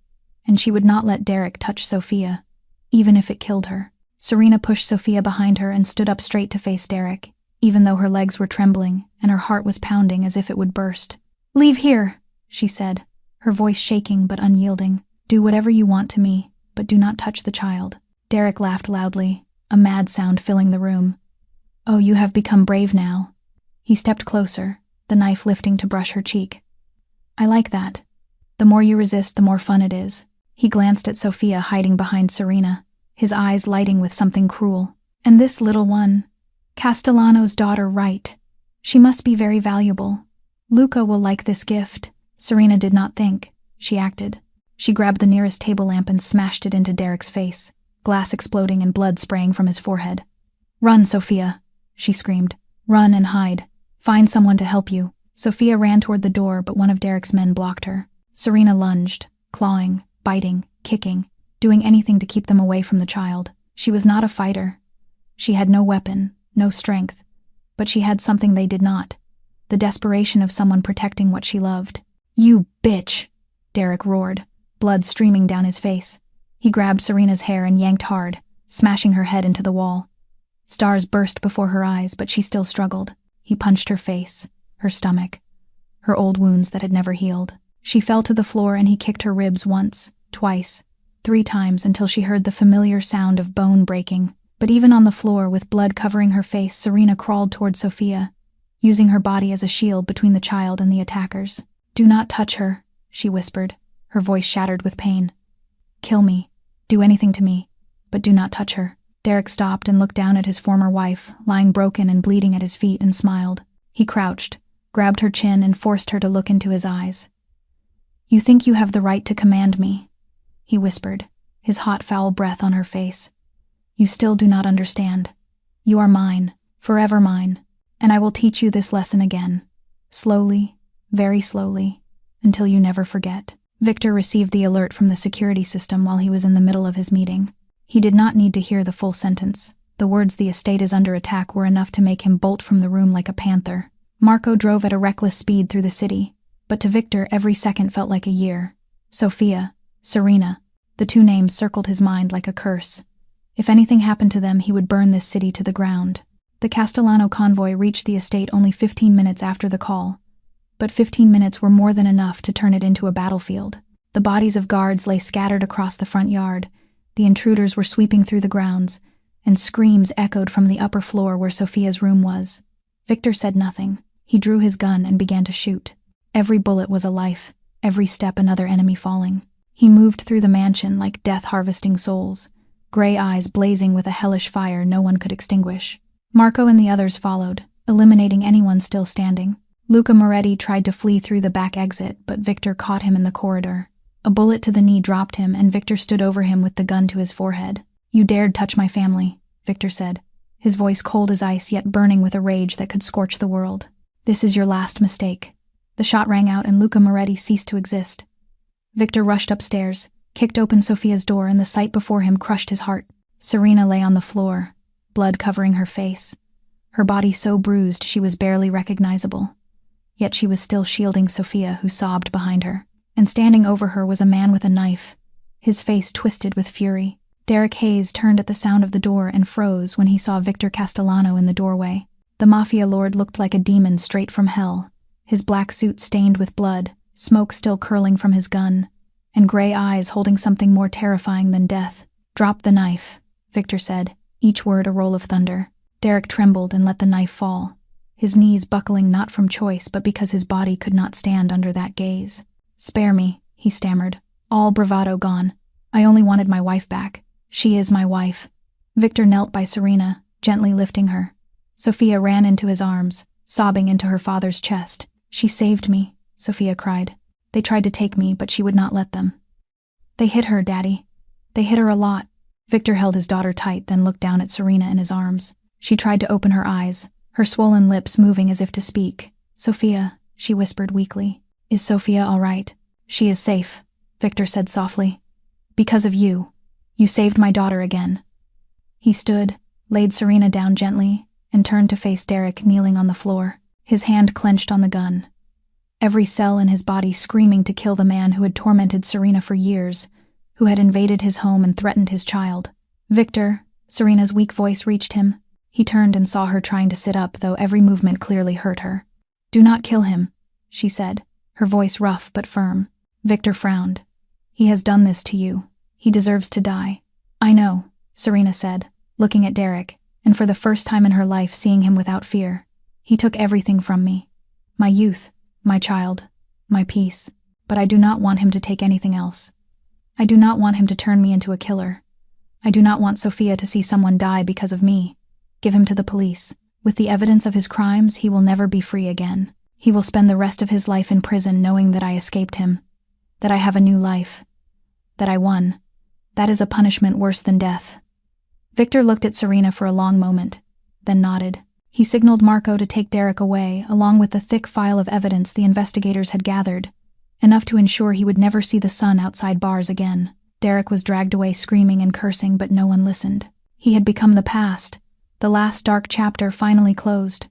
And she would not let Derek touch Sophia, even if it killed her. Serena pushed Sophia behind her and stood up straight to face Derek. even though her legs were trembling and her heart was pounding as if it would burst. "Leave here," she said, her voice shaking but unyielding. "Do whatever you want to me, but do not touch the child." Derek laughed loudly, a mad sound filling the room. "Oh, you have become brave now." He stepped closer, the knife lifting to brush her cheek. "I like that. The more you resist, the more fun it is." He glanced at Sophia hiding behind Serena, his eyes lighting with something cruel. "And this little one, Castellano's daughter, right? She must be very valuable. Luca will like this gift." Serena did not think. She acted. She grabbed the nearest table lamp and smashed it into Derek's face, glass exploding and blood spraying from his forehead. "Run, Sophia," she screamed. "Run and hide. Find someone to help you." Sophia ran toward the door, but one of Derek's men blocked her. Serena lunged, clawing, biting, kicking, doing anything to keep them away from the child. She was not a fighter. She had no weapon, no strength, but she had something they did not: the desperation of someone protecting what she loved. "You bitch!" Derek roared, blood streaming down his face. He grabbed Serena's hair and yanked hard, smashing her head into the wall. Stars burst before her eyes, but she still struggled. He punched her face, her stomach, her old wounds that had never healed. She fell to the floor and he kicked her ribs once, twice, 3 times until she heard the familiar sound of bone breaking. But even on the floor, with blood covering her face, Serena crawled toward Sophia, using her body as a shield between the child and the attackers. "Do not touch her," she whispered, her voice shattered with pain. "Kill me. Do anything to me, but do not touch her." Derek stopped and looked down at his former wife, lying broken and bleeding at his feet, and smiled. He crouched, grabbed her chin, and forced her to look into his eyes. "You think you have the right to command me," he whispered, his hot, foul breath on her face. "You still do not understand. You are mine, forever mine, and I will teach you this lesson again, slowly, very slowly, until you never forget." Victor received the alert from the security system while he was in the middle of his meeting. He did not need to hear the full sentence. The words "the estate is under attack" were enough to make him bolt from the room like a panther. Marco drove at a reckless speed through the city, but to Victor every second felt like a year. Sophia, Serena, the 2 names circled his mind like a curse. If anything happened to them, he would burn this city to the ground. The Castellano convoy reached the estate only 15 minutes after the call, but 15 minutes were more than enough to turn it into a battlefield. The bodies of guards lay scattered across the front yard, the intruders were sweeping through the grounds, and screams echoed from the upper floor where Sophia's room was. Victor said nothing. He drew his gun and began to shoot. Every bullet was a life, every step another enemy falling. He moved through the mansion like death harvesting souls, gray eyes blazing with a hellish fire no one could extinguish. Marco and the others followed, eliminating anyone still standing. Luca Moretti tried to flee through the back exit, but Victor caught him in the corridor. A bullet to the knee dropped him, and Victor stood over him with the gun to his forehead. "You dared touch my family," Victor said, his voice cold as ice yet burning with a rage that could scorch the world. "This is your last mistake." The shot rang out and Luca Moretti ceased to exist. Victor rushed upstairs, kicked open Sophia's door, and the sight before him crushed his heart. Serena lay on the floor, blood covering her face, her body so bruised she was barely recognizable. Yet she was still shielding Sophia, who sobbed behind her. And standing over her was a man with a knife, his face twisted with fury. Derek Hayes turned at the sound of the door and froze when he saw Victor Castellano in the doorway. The Mafia lord looked like a demon straight from hell, his black suit stained with blood, smoke still curling from his gun, and gray eyes holding something more terrifying than death. "Drop the knife," Victor said, each word a roll of thunder. Derek trembled and let the knife fall, his knees buckling not from choice but because his body could not stand under that gaze. "Spare me," he stammered, all bravado gone. "I only wanted my wife back. She is my wife." Victor knelt by Serena, gently lifting her. Sophia ran into his arms, sobbing into her father's chest. "She saved me," Sophia cried. "They tried to take me, but she would not let them." "They hit her, Daddy. They hit her a lot." Victor held his daughter tight, then looked down at Serena in his arms. She tried to open her eyes, her swollen lips moving as if to speak. "Sophia," she whispered weakly. "Is Sophia all right?" "She is safe," Victor said softly. "Because of you. You saved my daughter again." He stood, laid Serena down gently, and turned to face Derek kneeling on the floor, his hand clenched on the gun. Every cell in his body screaming to kill the man who had tormented Serena for years, who had invaded his home and threatened his child. "Victor," Serena's weak voice reached him. He turned and saw her trying to sit up, though every movement clearly hurt her. "Do not kill him," she said, her voice rough but firm. Victor frowned. "He has done this to you. He deserves to die." "I know," Serena said, looking at Derek, and for the first time in her life seeing him without fear. "He took everything from me. My youth, my child, my peace. But I do not want him to take anything else. I do not want him to turn me into a killer. I do not want Sophia to see someone die because of me. Give him to the police. With the evidence of his crimes, he will never be free again. He will spend the rest of his life in prison knowing that I escaped him, that I have a new life, that I won. That is a punishment worse than death." Victor looked at Serena for a long moment, then nodded. He signaled Marco to take Derek away, along with the thick file of evidence the investigators had gathered, enough to ensure he would never see the sun outside bars again. Derek was dragged away screaming and cursing, but no one listened. He had become the past. The last dark chapter finally closed.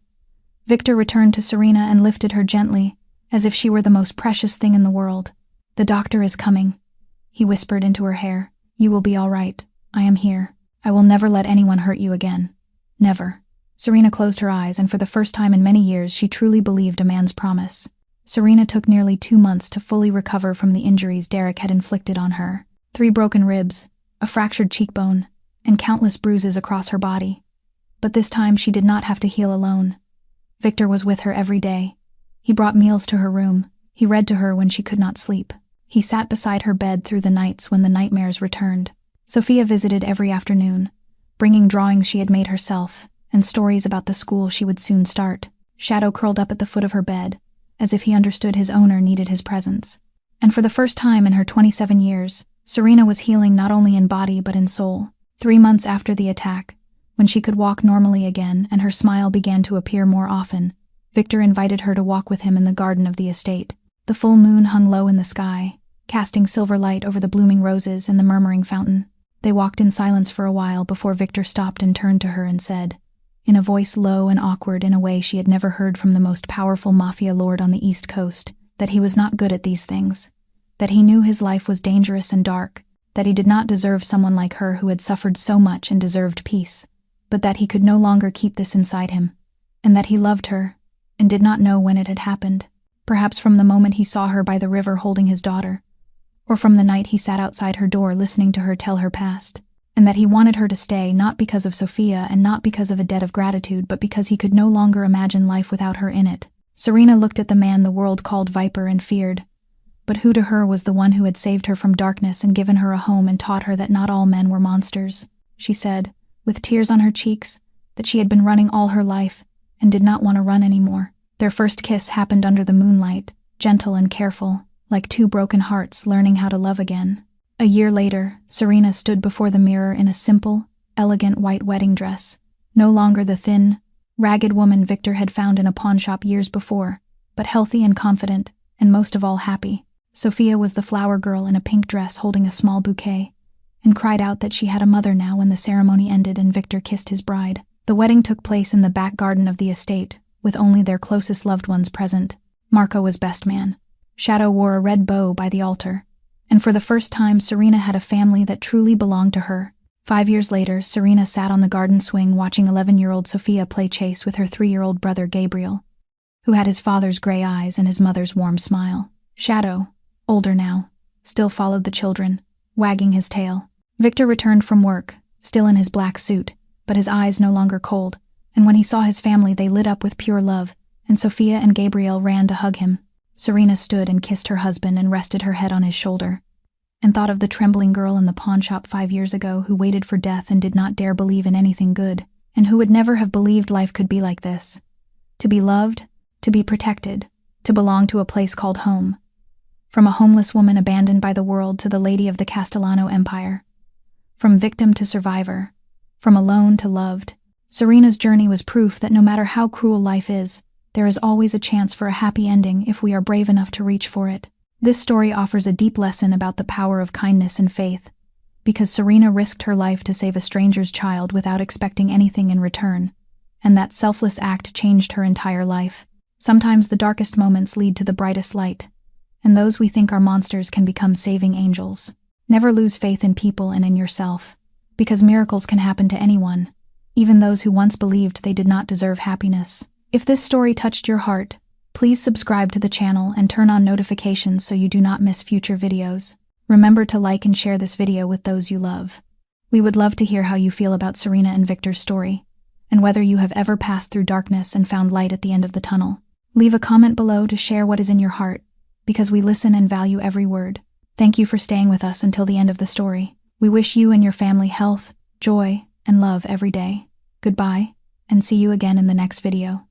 Victor returned to Serena and lifted her gently, as if she were the most precious thing in the world. "The doctor is coming," he whispered into her hair. "You will be all right. I am here. I will never let anyone hurt you again. Never." Serena closed her eyes, and for the first time in many years she truly believed a man's promise. Serena took nearly 2 months to fully recover from the injuries Derek had inflicted on her. 3 broken ribs, a fractured cheekbone, and countless bruises across her body. But this time she did not have to heal alone. Victor was with her every day. He brought meals to her room. He read to her when she could not sleep. He sat beside her bed through the nights when the nightmares returned. Sophia visited every afternoon, bringing drawings she had made herself, and stories about the school she would soon start. Shadow curled up at the foot of her bed, as if he understood his owner needed his presence. And for the first time in her 27 years, Serena was healing not only in body but in soul. 3 months after the attack, when she could walk normally again and her smile began to appear more often, Victor invited her to walk with him in the garden of the estate. The full moon hung low in the sky, casting silver light over the blooming roses and the murmuring fountain. They walked in silence for a while before Victor stopped and turned to her and said, in a voice low and awkward in a way she had never heard from the most powerful Mafia lord on the East Coast, that he was not good at these things, that he knew his life was dangerous and dark, that he did not deserve someone like her who had suffered so much and deserved peace, but that he could no longer keep this inside him, and that he loved her, and did not know when it had happened, perhaps from the moment he saw her by the river holding his daughter, or from the night he sat outside her door listening to her tell her past, and that he wanted her to stay not because of Sophia and not because of a debt of gratitude, but because he could no longer imagine life without her in it. Serena looked at the man the world called Viper and feared, but who to her was the one who had saved her from darkness and given her a home and taught her that not all men were monsters. She said, with tears on her cheeks, that she had been running all her life and did not want to run anymore. Their first kiss happened under the moonlight, gentle and careful, like 2 broken hearts learning how to love again. A year later, Serena stood before the mirror in a simple, elegant white wedding dress, no longer the thin, ragged woman Victor had found in a pawnshop years before, but healthy and confident, and most of all happy. Sophia was the flower girl in a pink dress holding a small bouquet, and cried out that she had a mother now when the ceremony ended and Victor kissed his bride. The wedding took place in the back garden of the estate, with only their closest loved ones present. Marco was best man. Shadow wore a red bow by the altar, and for the first time Serena had a family that truly belonged to her. 5 years later, Serena sat on the garden swing watching 11-year-old Sophia play chase with her 3-year-old brother Gabriel, who had his father's gray eyes and his mother's warm smile. Shadow, older now, still followed the children, wagging his tail. Victor returned from work, still in his black suit, but his eyes no longer cold, and when he saw his family they lit up with pure love, and Sophia and Gabriel ran to hug him. Serena stood and kissed her husband and rested her head on his shoulder, and thought of the trembling girl in the pawnshop 5 years ago who waited for death and did not dare believe in anything good, and who would never have believed life could be like this. To be loved, to be protected, to belong to a place called home. From a homeless woman abandoned by the world to the lady of the Castellano Empire. From victim to survivor. From alone to loved. Serena's journey was proof that no matter how cruel life is, there is always a chance for a happy ending if we are brave enough to reach for it. This story offers a deep lesson about the power of kindness and faith, because Serena risked her life to save a stranger's child without expecting anything in return, and that selfless act changed her entire life. Sometimes the darkest moments lead to the brightest light, and those we think are monsters can become saving angels. Never lose faith in people and in yourself, because miracles can happen to anyone, even those who once believed they did not deserve happiness. If this story touched your heart, please subscribe to the channel and turn on notifications so you do not miss future videos. Remember to like and share this video with those you love. We would love to hear how you feel about Serena and Victor's story, and whether you have ever passed through darkness and found light at the end of the tunnel. Leave a comment below to share what is in your heart, because we listen and value every word. Thank you for staying with us until the end of the story. We wish you and your family health, joy, and love every day. Goodbye, and see you again in the next video.